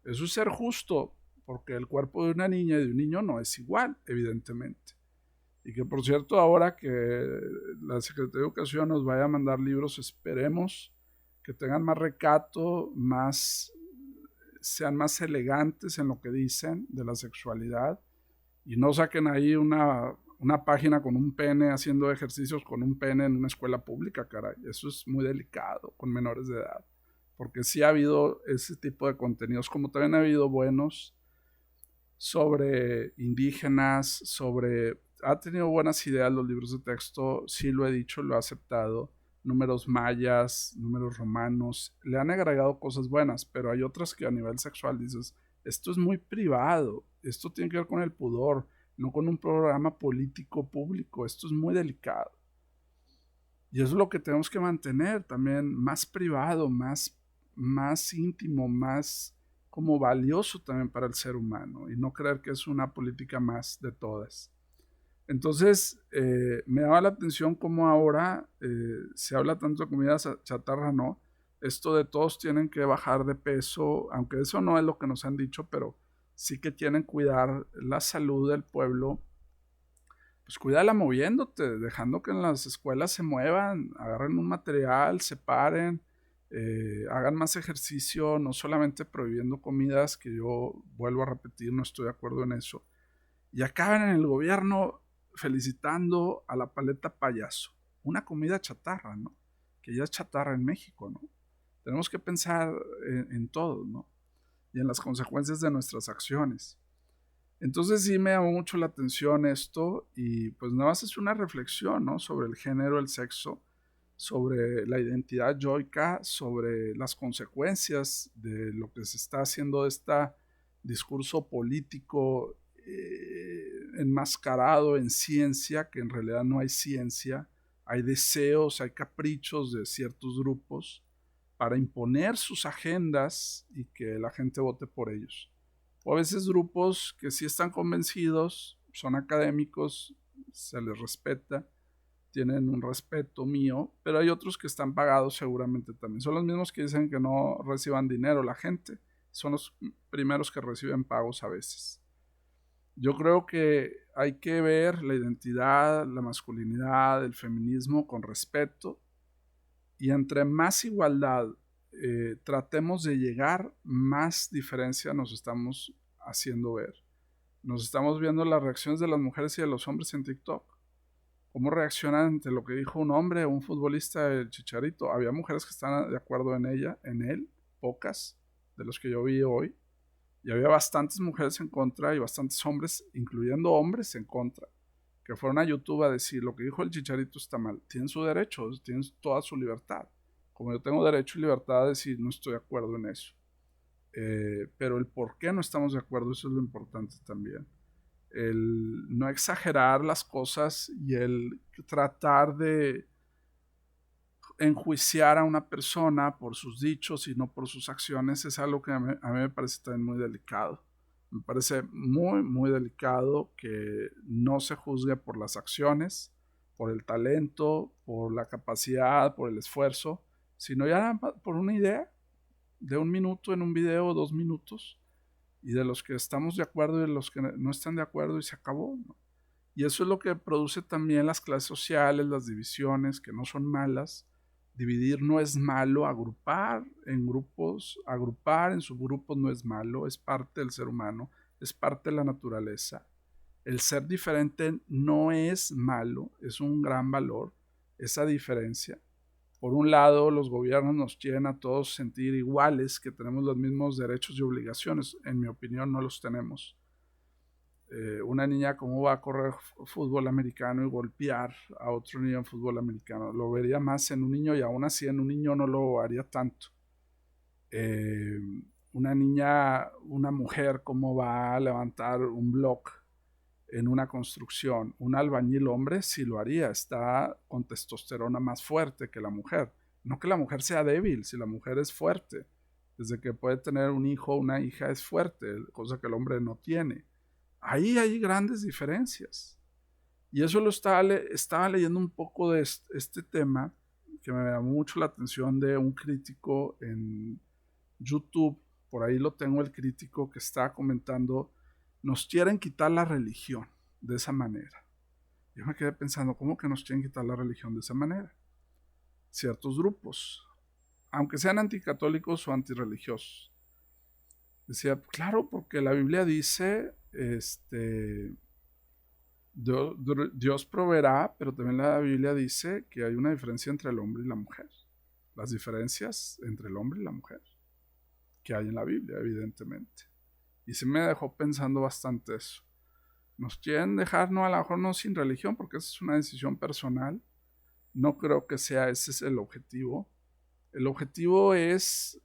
Eso es ser justo, porque el cuerpo de una niña y de un niño no es igual, evidentemente. Y que, por cierto, ahora que la Secretaría de Educación nos vaya a mandar libros, esperemos que tengan más recato, sean más elegantes en lo que dicen de la sexualidad y no saquen ahí una página con un pene haciendo ejercicios con un pene en una escuela pública, caray. Eso es muy delicado con menores de edad, porque sí ha habido ese tipo de contenidos, como también ha habido buenos sobre indígenas, sobre ha tenido buenas ideas los libros de texto, sí lo he dicho, lo he aceptado. Números mayas, números romanos, le han agregado cosas buenas, pero hay otras que a nivel sexual dices, esto es muy privado, esto tiene que ver con el pudor, no con un programa político público, esto es muy delicado. Y eso es lo que tenemos que mantener también, más privado, más íntimo, más como valioso también para el ser humano, y no creer que es una política más de todas. Entonces, me daba la atención cómo ahora se habla tanto de comida chatarra, ¿no? Esto de todos tienen que bajar de peso, aunque eso no es lo que nos han dicho, pero sí que tienen que cuidar la salud del pueblo. Pues cuídala moviéndote, dejando que en las escuelas se muevan, agarren un material, se paren, hagan más ejercicio, no solamente prohibiendo comidas, que yo vuelvo a repetir, no estoy de acuerdo en eso, y acaben en el gobierno felicitando a la paleta payaso, una comida chatarra, ¿no? Que ya es chatarra en México, ¿no? Tenemos que pensar en todo, ¿no? Y en las consecuencias de nuestras acciones. Entonces sí me llamó mucho la atención esto y pues nada más es una reflexión, ¿no? Sobre el género, el sexo, sobre la identidad yoica, sobre las consecuencias de lo que se está haciendo de este discurso político enmascarado en ciencia, que en realidad no hay ciencia, hay deseos, hay caprichos de ciertos grupos para imponer sus agendas y que la gente vote por ellos. O a veces grupos que sí están convencidos, son académicos, se les respeta, tienen un respeto mío, pero hay otros que están pagados seguramente también. Son los mismos que dicen que no reciban dinero la gente, son los primeros que reciben pagos a veces. Yo creo que hay que ver la identidad, la masculinidad, el feminismo con respeto y entre más igualdad tratemos de llegar, más diferencia nos estamos haciendo ver. Nos estamos viendo las reacciones de las mujeres y de los hombres en TikTok. ¿Cómo reaccionan ante lo que dijo un hombre, un futbolista, el Chicharito? Había mujeres que estaban de acuerdo en él, pocas, de los que yo vi hoy. Y había bastantes mujeres en contra y bastantes hombres, incluyendo hombres en contra, que fueron a YouTube a decir lo que dijo el Chicharito está mal. Tienen su derecho, tienen toda su libertad. Como yo tengo derecho y libertad a decir no estoy de acuerdo en eso. Pero el por qué no estamos de acuerdo, eso es lo importante también. El no exagerar las cosas y el tratar de enjuiciar a una persona por sus dichos y no por sus acciones es algo que a mí me parece también muy delicado. Me parece muy, muy delicado que no se juzgue por las acciones, por el talento, por la capacidad, por el esfuerzo, sino ya por una idea de 1 minuto en un video, 2 minutos, y de los que estamos de acuerdo y de los que no están de acuerdo y se acabó, ¿no? Y eso es lo que produce también las clases sociales, las divisiones, que no son malas. Dividir no es malo, agrupar en grupos, agrupar en subgrupos no es malo, es parte del ser humano, es parte de la naturaleza. El ser diferente no es malo, es un gran valor, esa diferencia. Por un lado, los gobiernos nos quieren a todos sentir iguales, que tenemos los mismos derechos y obligaciones. En mi opinión, no los tenemos. Una niña, ¿cómo va a correr fútbol americano y golpear a otro niño en fútbol americano? Lo vería más en un niño y aún así en un niño no lo haría tanto. Eh, una niña, una mujer, ¿cómo va a levantar un bloque en una construcción? Un albañil hombre sí lo haría, está con testosterona más fuerte que la mujer. No que la mujer sea débil, si la mujer es fuerte. Desde que puede tener un hijo o una hija es fuerte, cosa que el hombre no tiene. Ahí hay grandes diferencias. Y eso estaba leyendo un poco de este tema, que me llamó mucho la atención de un crítico en YouTube, por ahí lo tengo el crítico que está comentando, nos quieren quitar la religión de esa manera. Yo me quedé pensando, ¿cómo que nos quieren quitar la religión de esa manera? Ciertos grupos, aunque sean anticatólicos o antirreligiosos. Decía, claro, porque la Biblia dice, Dios proveerá, pero también la Biblia dice que hay una diferencia entre el hombre y la mujer. Las diferencias entre el hombre y la mujer que hay en la Biblia, evidentemente. Y se me dejó pensando bastante eso. Nos quieren dejar, no, a lo mejor no sin religión, porque esa es una decisión personal. No creo que sea ese es el objetivo. El objetivo es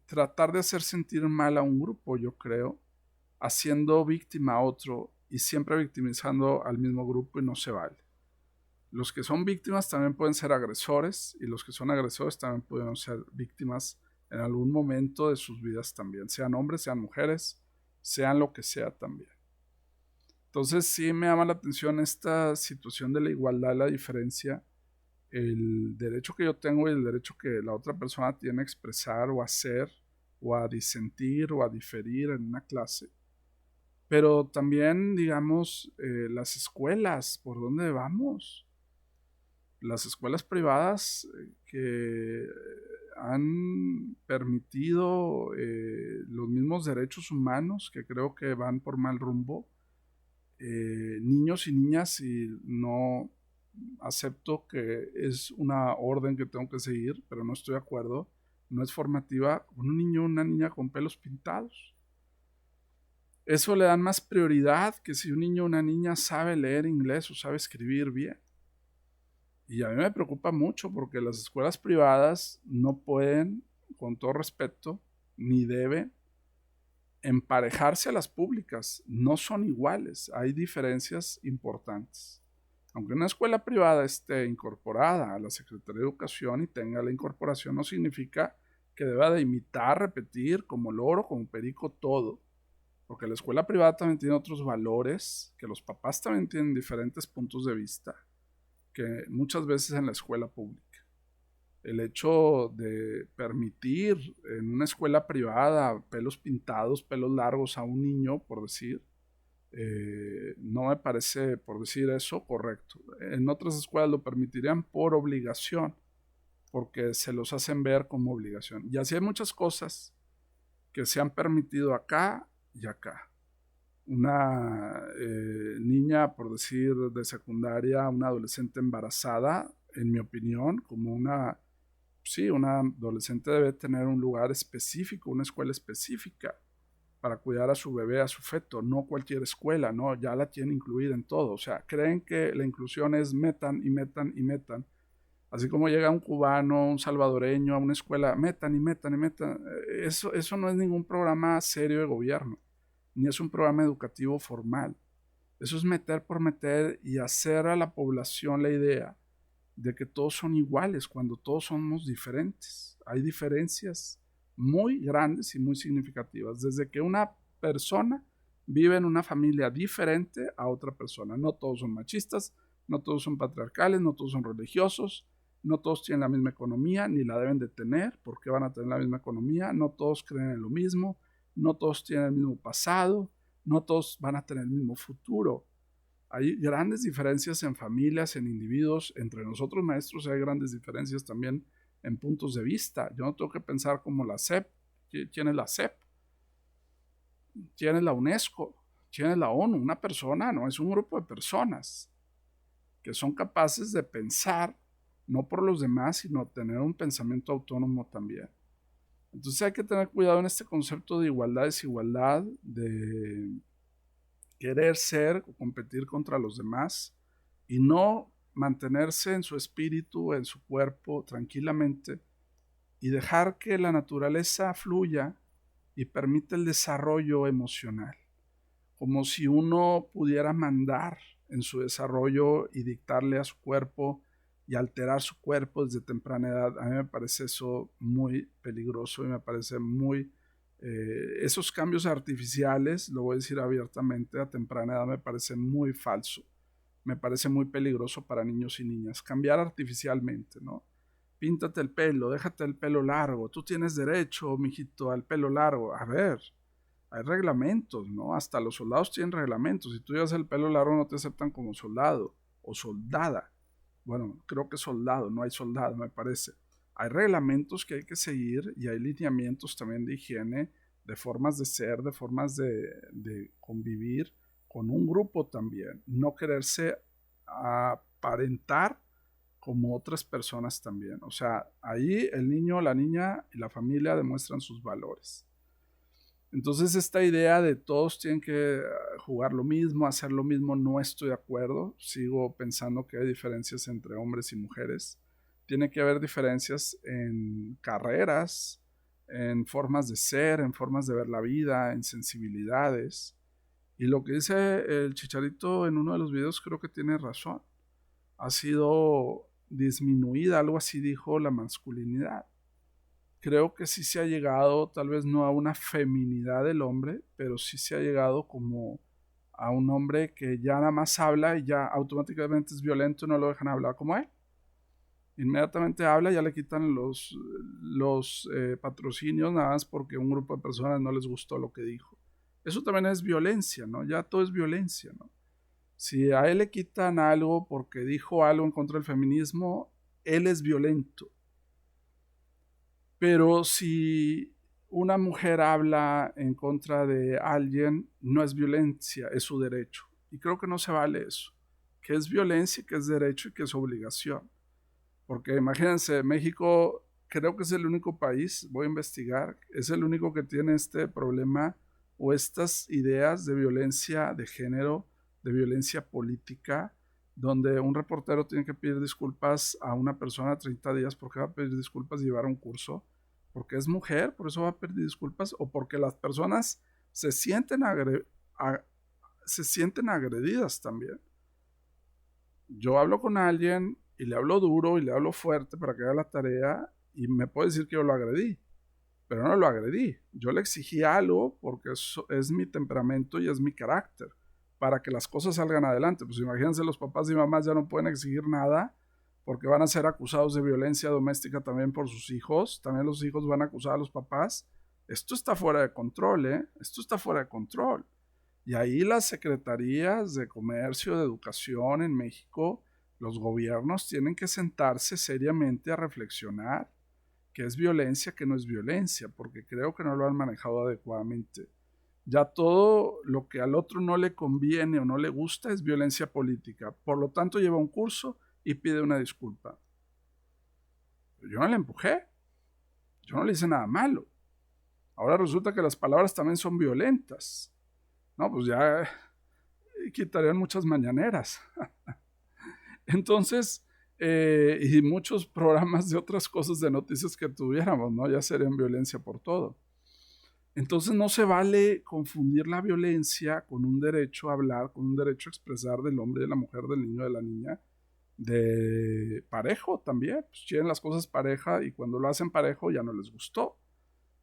tratar de hacer sentir mal a un grupo, yo creo, haciendo víctima a otro y siempre victimizando al mismo grupo, y no se vale. Los que son víctimas también pueden ser agresores, y los que son agresores también pueden ser víctimas en algún momento de sus vidas también, sean hombres, sean mujeres, sean lo que sea también. Entonces sí me llama la atención esta situación de la igualdad, la diferencia, el derecho que yo tengo y el derecho que la otra persona tiene a expresar o a hacer o a disentir o a diferir en una clase. Pero también, digamos, las escuelas, ¿por dónde vamos? Las escuelas privadas que han permitido los mismos derechos humanos, que creo que van por mal rumbo, niños y niñas, y no acepto que es una orden que tengo que seguir, pero no estoy de acuerdo, no es formativa, un niño o una niña con pelos pintados. Eso le dan más prioridad que si un niño o una niña sabe leer inglés o sabe escribir bien. Y a mí me preocupa mucho porque las escuelas privadas no pueden, con todo respeto, ni deben emparejarse a las públicas. No son iguales, hay diferencias importantes. Aunque una escuela privada esté incorporada a la Secretaría de Educación y tenga la incorporación, no significa que deba de imitar, repetir como loro, como perico, todo. Porque la escuela privada también tiene otros valores, que los papás también tienen diferentes puntos de vista que muchas veces en la escuela pública. El hecho de permitir en una escuela privada pelos pintados, pelos largos a un niño, por decir, no me parece, por decir eso, correcto. En otras escuelas lo permitirían por obligación, porque se los hacen ver como obligación. Y así hay muchas cosas que se han permitido acá y acá. Una niña, por decir, de secundaria, una adolescente embarazada, en mi opinión, como una adolescente debe tener un lugar específico, una escuela específica para cuidar a su bebé, a su feto, no cualquier escuela, no, ya la tiene incluida en todo. O sea, creen que la inclusión es metan y metan y metan. Así como llega un cubano, un salvadoreño a una escuela, metan y metan y metan. Eso no es ningún programa serio de gobierno, ni es un programa educativo formal. Eso es meter por meter y hacer a la población la idea de que todos son iguales cuando todos somos diferentes. Hay diferencias muy grandes y muy significativas, desde que una persona vive en una familia diferente a otra persona. No todos son machistas, no todos son patriarcales, no todos son religiosos, no todos tienen la misma economía, ni la deben de tener. ¿Por qué van a tener la misma economía? No todos creen en lo mismo, no todos tienen el mismo pasado, no todos van a tener el mismo futuro. Hay grandes diferencias en familias, en individuos, entre nosotros maestros hay grandes diferencias también en puntos de vista. Yo no tengo que pensar como la SEP. ¿Quién es la SEP? ¿Quién es la UNESCO? ¿Quién es la ONU? Una persona, no, es un grupo de personas que son capaces de pensar no por los demás, sino tener un pensamiento autónomo también. Entonces hay que tener cuidado en este concepto de igualdad, desigualdad, de querer ser o competir contra los demás y no mantenerse en su espíritu, en su cuerpo, tranquilamente, y dejar que la naturaleza fluya y permita el desarrollo emocional, como si uno pudiera mandar en su desarrollo y dictarle a su cuerpo y alterar su cuerpo desde temprana edad. A mí me parece eso muy peligroso y me parece muy... esos cambios artificiales, lo voy a decir abiertamente, a temprana edad me parece muy falso, me parece muy peligroso para niños y niñas. Cambiar artificialmente, ¿no? Píntate el pelo, déjate el pelo largo, tú tienes derecho, mijito, al pelo largo. A ver, hay reglamentos, ¿no? Hasta los soldados tienen reglamentos. Si tú llevas el pelo largo no te aceptan como soldado o soldada. Bueno, creo que soldado, no hay soldado, me parece. Hay reglamentos que hay que seguir y hay lineamientos también de higiene, de formas de ser, de formas de convivir con un grupo también. No quererse aparentar como otras personas también. O sea, ahí el niño, la niña y la familia demuestran sus valores. Entonces esta idea de todos tienen que jugar lo mismo, hacer lo mismo, no estoy de acuerdo. Sigo pensando que hay diferencias entre hombres y mujeres. Tiene que haber diferencias en carreras, en formas de ser, en formas de ver la vida, en sensibilidades. Y lo que dice el Chicharito en uno de los videos creo que tiene razón. Ha sido disminuida, algo así dijo, la masculinidad. Creo que sí se ha llegado, tal vez no a una feminidad del hombre, pero sí se ha llegado como a un hombre que ya nada más habla y ya automáticamente es violento y no lo dejan hablar como él. Inmediatamente habla y ya le quitan los patrocinios nada más porque un grupo de personas no les gustó lo que dijo. Eso también es violencia, ¿no? Ya todo es violencia, ¿no? Si a él le quitan algo porque dijo algo en contra del feminismo, él es violento. Pero si una mujer habla en contra de alguien, no es violencia, es su derecho. Y creo que no se vale eso. Que es violencia, que es derecho y que es obligación. Porque imagínense, México creo que es el único país, voy a investigar, es el único que tiene este problema o estas ideas de violencia de género, de violencia política, donde un reportero tiene que pedir disculpas a una persona 30 días porque va a pedir disculpas y llevar un curso, porque es mujer, por eso va a pedir disculpas, o porque las personas se sienten, se sienten agredidas también. Yo hablo con alguien y le hablo duro y le hablo fuerte para que haga la tarea y me puede decir que yo lo agredí, pero no lo agredí. Yo le exigí algo porque eso es mi temperamento y es mi carácter para que las cosas salgan adelante. Pues imagínense, los papás y mamás ya no pueden exigir nada porque van a ser acusados de violencia doméstica también por sus hijos. También los hijos van a acusar a los papás. Esto está fuera de control, ¿eh? Esto está fuera de control. Y ahí las secretarías de comercio, de educación en México, los gobiernos tienen que sentarse seriamente a reflexionar qué es violencia, qué no es violencia, porque creo que no lo han manejado adecuadamente. Ya todo lo que al otro no le conviene o no le gusta es violencia política. Por lo tanto, lleva un curso y pide una disculpa. Yo no le empujé, yo no le hice nada malo. Ahora resulta que las palabras también son violentas. No, pues ya quitarían muchas mañaneras. Entonces, y muchos programas de otras cosas de noticias que tuviéramos, ¿no? Ya serían violencia por todo. Entonces no se vale confundir la violencia con un derecho a hablar, con un derecho a expresar del hombre, de la mujer, del niño, de la niña, de parejo también. Pues quieren las cosas pareja y cuando lo hacen parejo ya no les gustó.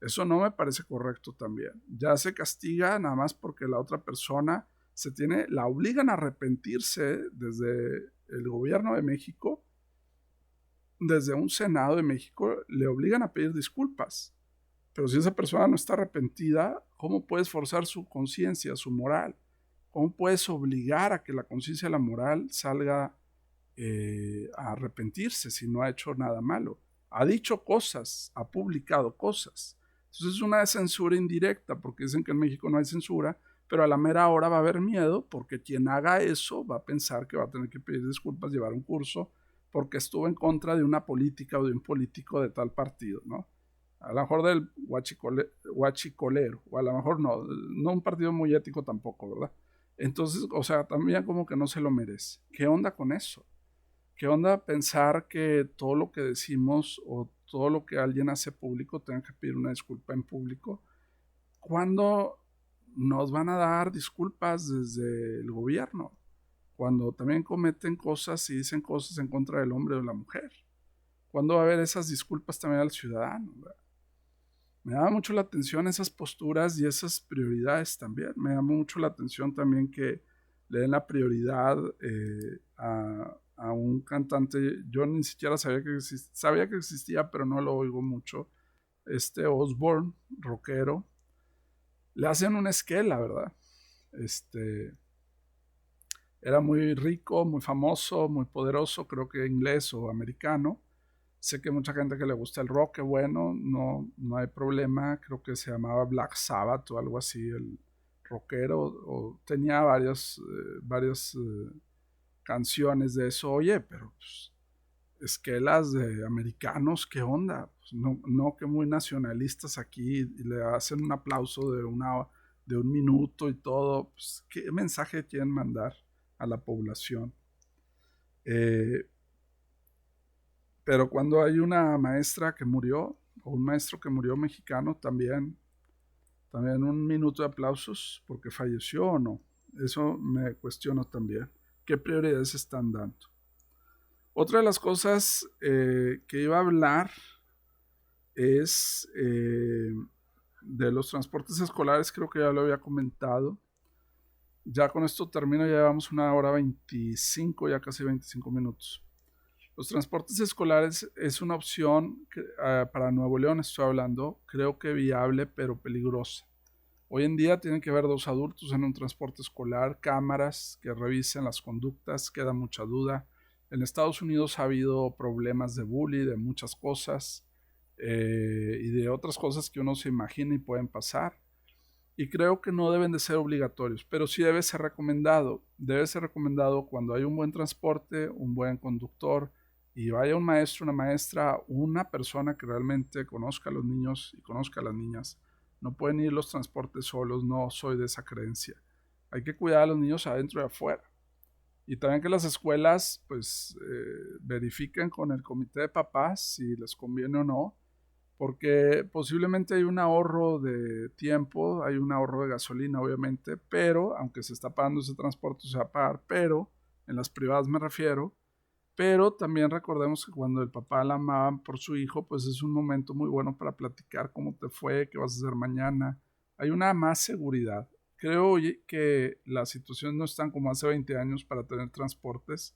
Eso no me parece correcto también. Ya se castiga nada más porque la otra persona la obligan a arrepentirse desde el gobierno de México, desde un Senado de México, le obligan a pedir disculpas. Pero si esa persona no está arrepentida, ¿cómo puedes forzar su conciencia, su moral? ¿Cómo puedes obligar a que la conciencia, la moral salga a arrepentirse si no ha hecho nada malo? Ha dicho cosas, ha publicado cosas. Entonces es una censura indirecta, porque dicen que en México no hay censura, pero a la mera hora va a haber miedo, porque quien haga eso va a pensar que va a tener que pedir disculpas, llevar un curso, porque estuvo en contra de una política o de un político de tal partido, ¿no? A lo mejor del huachicolero, o a lo mejor no un partido muy ético tampoco, ¿verdad? Entonces, o sea, también como que no se lo merece. ¿Qué onda con eso? ¿Qué onda pensar que todo lo que decimos o todo lo que alguien hace público tenga que pedir una disculpa en público? ¿Cuándo nos van a dar disculpas desde el gobierno? Cuando también cometen cosas y dicen cosas en contra del hombre o de la mujer. ¿Cuándo va a haber esas disculpas también al ciudadano? ¿Verdad? Me llama mucho la atención esas posturas y esas prioridades también. Me llama mucho la atención también que le den la prioridad a un cantante. Yo ni siquiera sabía que existía, pero no lo oigo mucho. Osborne, rockero. Le hacen una esquela, ¿verdad? Era muy rico, muy famoso, muy poderoso, creo que inglés o americano. Sé que hay mucha gente que le gusta el rock, que bueno, no hay problema. Creo que se llamaba Black Sabbath o algo así, el rockero, o tenía varias canciones de eso. Oye, pero pues, esquelas de americanos, ¿qué onda? Pues no que muy nacionalistas aquí y le hacen un aplauso de un minuto y todo. Pues, ¿qué mensaje quieren mandar a la población? Pero cuando hay una maestra que murió, o un maestro que murió mexicano, también un minuto de aplausos porque falleció o no. Eso me cuestiono también. ¿Qué prioridades están dando? Otra de las cosas que iba a hablar es de los transportes escolares, creo que ya lo había comentado. Ya con esto termino, ya llevamos 1 hora 25, ya casi 25 minutos. Los transportes escolares es una opción para Nuevo León, estoy hablando, creo que viable, pero peligrosa. Hoy en día tienen que haber 2 adultos en un transporte escolar, cámaras que revisen las conductas, queda mucha duda. En Estados Unidos ha habido problemas de bullying, de muchas cosas y de otras cosas que uno se imagina y pueden pasar. Y creo que no deben de ser obligatorios, pero sí debe ser recomendado. Debe ser recomendado cuando hay un buen transporte, un buen conductor y vaya un maestro, una maestra, una persona que realmente conozca a los niños y conozca a las niñas. No pueden ir los transportes solos, no soy de esa creencia. Hay que cuidar a los niños adentro y afuera. Y también que las escuelas pues verifiquen con el comité de papás si les conviene o no, porque posiblemente hay un ahorro de tiempo, hay un ahorro de gasolina obviamente, pero aunque se está pagando ese transporte se va a pagar, pero en las privadas me refiero, pero también recordemos que cuando el papá la amaba por su hijo, pues es un momento muy bueno para platicar cómo te fue, qué vas a hacer mañana. Hay una más seguridad. Creo que las situaciones no están como hace 20 años para tener transportes.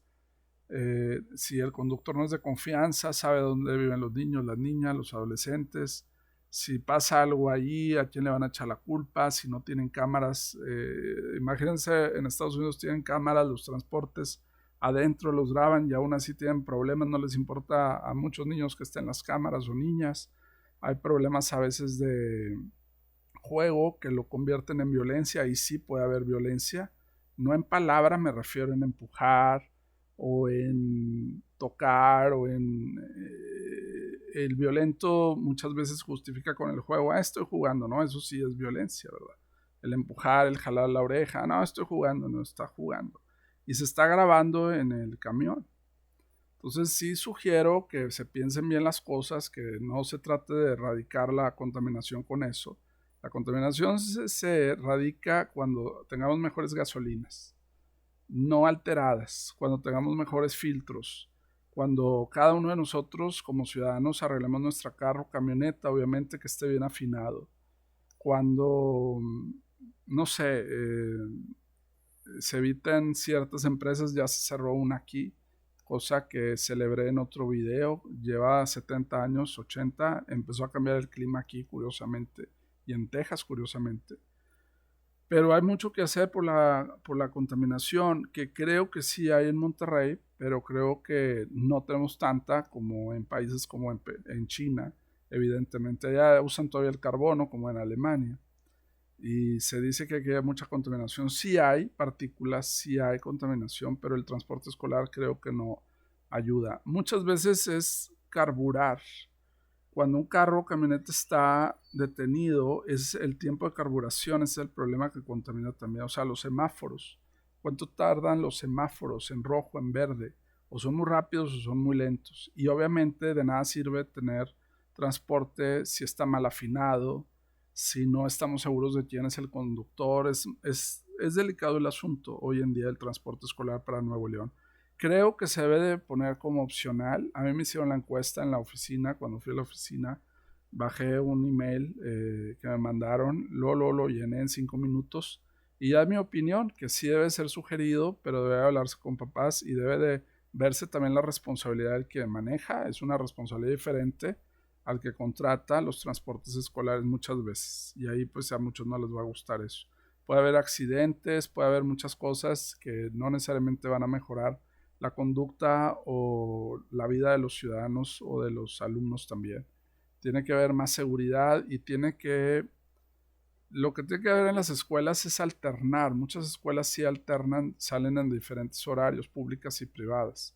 Si el conductor no es de confianza, sabe dónde viven los niños, las niñas, los adolescentes. Si pasa algo ahí, ¿a quién le van a echar la culpa? Si no tienen cámaras, imagínense, en Estados Unidos tienen cámaras, los transportes adentro los graban y aún así tienen problemas, no les importa a muchos niños que estén las cámaras o niñas. Hay problemas a veces de juego que lo convierten en violencia y sí puede haber violencia. No en palabra, me refiero en empujar o en tocar o en... el violento muchas veces justifica con el juego, estoy jugando, ¿no? Eso sí es violencia, ¿verdad? El empujar, el jalar la oreja, no, estoy jugando, no está jugando. Y se está grabando en el camión. Entonces sí sugiero que se piensen bien las cosas, que no se trate de erradicar la contaminación con eso. La contaminación se erradica cuando tengamos mejores gasolinas, no alteradas, cuando tengamos mejores filtros, cuando cada uno de nosotros como ciudadanos arreglemos nuestra carro, camioneta, obviamente que esté bien afinado, cuando, no sé, se eviten ciertas empresas, ya se cerró una aquí, cosa que celebré en otro video, lleva 70 años, 80, empezó a cambiar el clima aquí curiosamente, y en Texas curiosamente. Pero hay mucho que hacer por la contaminación, que creo que sí hay en Monterrey, pero creo que no tenemos tanta como en países como en China. Evidentemente, allá usan todavía el carbono, como en Alemania. Y se dice que aquí hay mucha contaminación. Sí hay partículas, sí hay contaminación, pero el transporte escolar creo que no ayuda. Muchas veces es carburar. Cuando un carro o camioneta está detenido, es el tiempo de carburación, es el problema que contamina también. O sea, los semáforos. ¿Cuánto tardan los semáforos en rojo, en verde? O son muy rápidos o son muy lentos. Y obviamente de nada sirve tener transporte si está mal afinado, si no estamos seguros de quién es el conductor. Es delicado el asunto hoy en día del transporte escolar para Nuevo León. Creo que se debe de poner como opcional. A mí me hicieron la encuesta en la oficina, cuando fui a la oficina, bajé un email que me mandaron, lo llené en 5 minutos y ya mi opinión, que sí debe ser sugerido, pero debe hablarse con papás y debe de verse también la responsabilidad del que maneja. Es una responsabilidad diferente al que contrata los transportes escolares muchas veces y ahí pues a muchos no les va a gustar eso. Puede haber accidentes, puede haber muchas cosas que no necesariamente van a mejorar la conducta o la vida de los ciudadanos o de los alumnos también. Tiene que haber más seguridad y lo que tiene que haber en las escuelas es alternar. Muchas escuelas sí alternan, salen en diferentes horarios, públicas y privadas.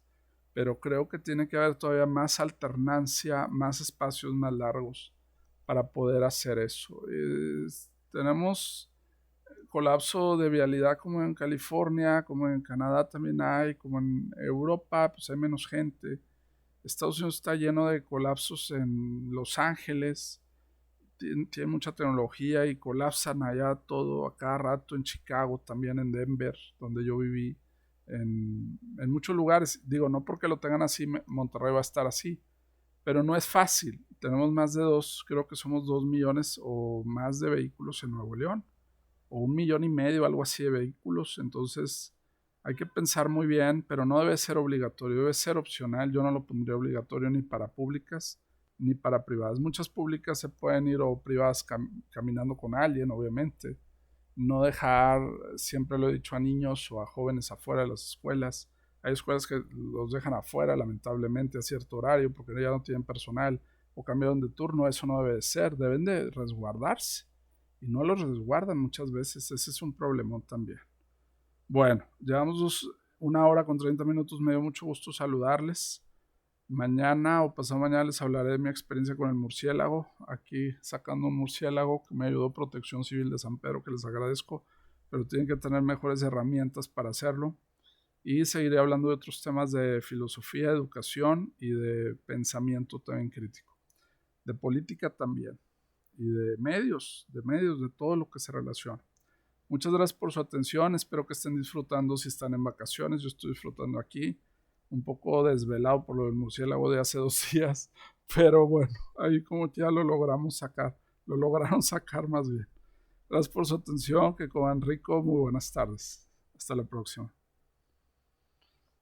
pero creo que tiene que haber todavía más alternancia, más espacios más largos para poder hacer eso. Tenemos colapso de vialidad como en California, como en Canadá también hay, como en Europa, pues hay menos gente. Estados Unidos está lleno de colapsos en Los Ángeles, tiene mucha tecnología y colapsan allá todo a cada rato, en Chicago, también en Denver, donde yo viví, en muchos lugares. Digo, no porque lo tengan así, Monterrey va a estar así, pero no es fácil. Tenemos más de creo que somos 2 millones o más de vehículos en Nuevo León, o 1,5 millones, algo así de vehículos. Entonces hay que pensar muy bien, pero no debe ser obligatorio, debe ser opcional. Yo no lo pondría obligatorio ni para públicas ni para privadas. Muchas públicas se pueden ir, o privadas caminando con alguien, obviamente. No dejar, siempre lo he dicho, a niños o a jóvenes afuera de las escuelas. Hay escuelas que los dejan afuera, lamentablemente, a cierto horario, porque ya no tienen personal o cambiaron de turno. Eso no debe de ser, deben de resguardarse. Y no los resguardan muchas veces, ese es un problemón también. Bueno, llevamos 1 hora con 30 minutos, me dio mucho gusto saludarles. Mañana o pasado mañana les hablaré de mi experiencia con el murciélago, aquí sacando un murciélago que me ayudó Protección Civil de San Pedro, que les agradezco, pero tienen que tener mejores herramientas para hacerlo. Y seguiré hablando de otros temas de filosofía, educación y de pensamiento también crítico, de política también, y de todo lo que se relaciona. Muchas gracias por su atención, espero que estén disfrutando si están en vacaciones. Yo estoy disfrutando aquí, un poco desvelado por lo del murciélago de hace 2 días, pero bueno, ahí como que ya lo logramos sacar, lo lograron sacar más bien. Gracias por su atención, que coman rico, muy buenas tardes, hasta la próxima.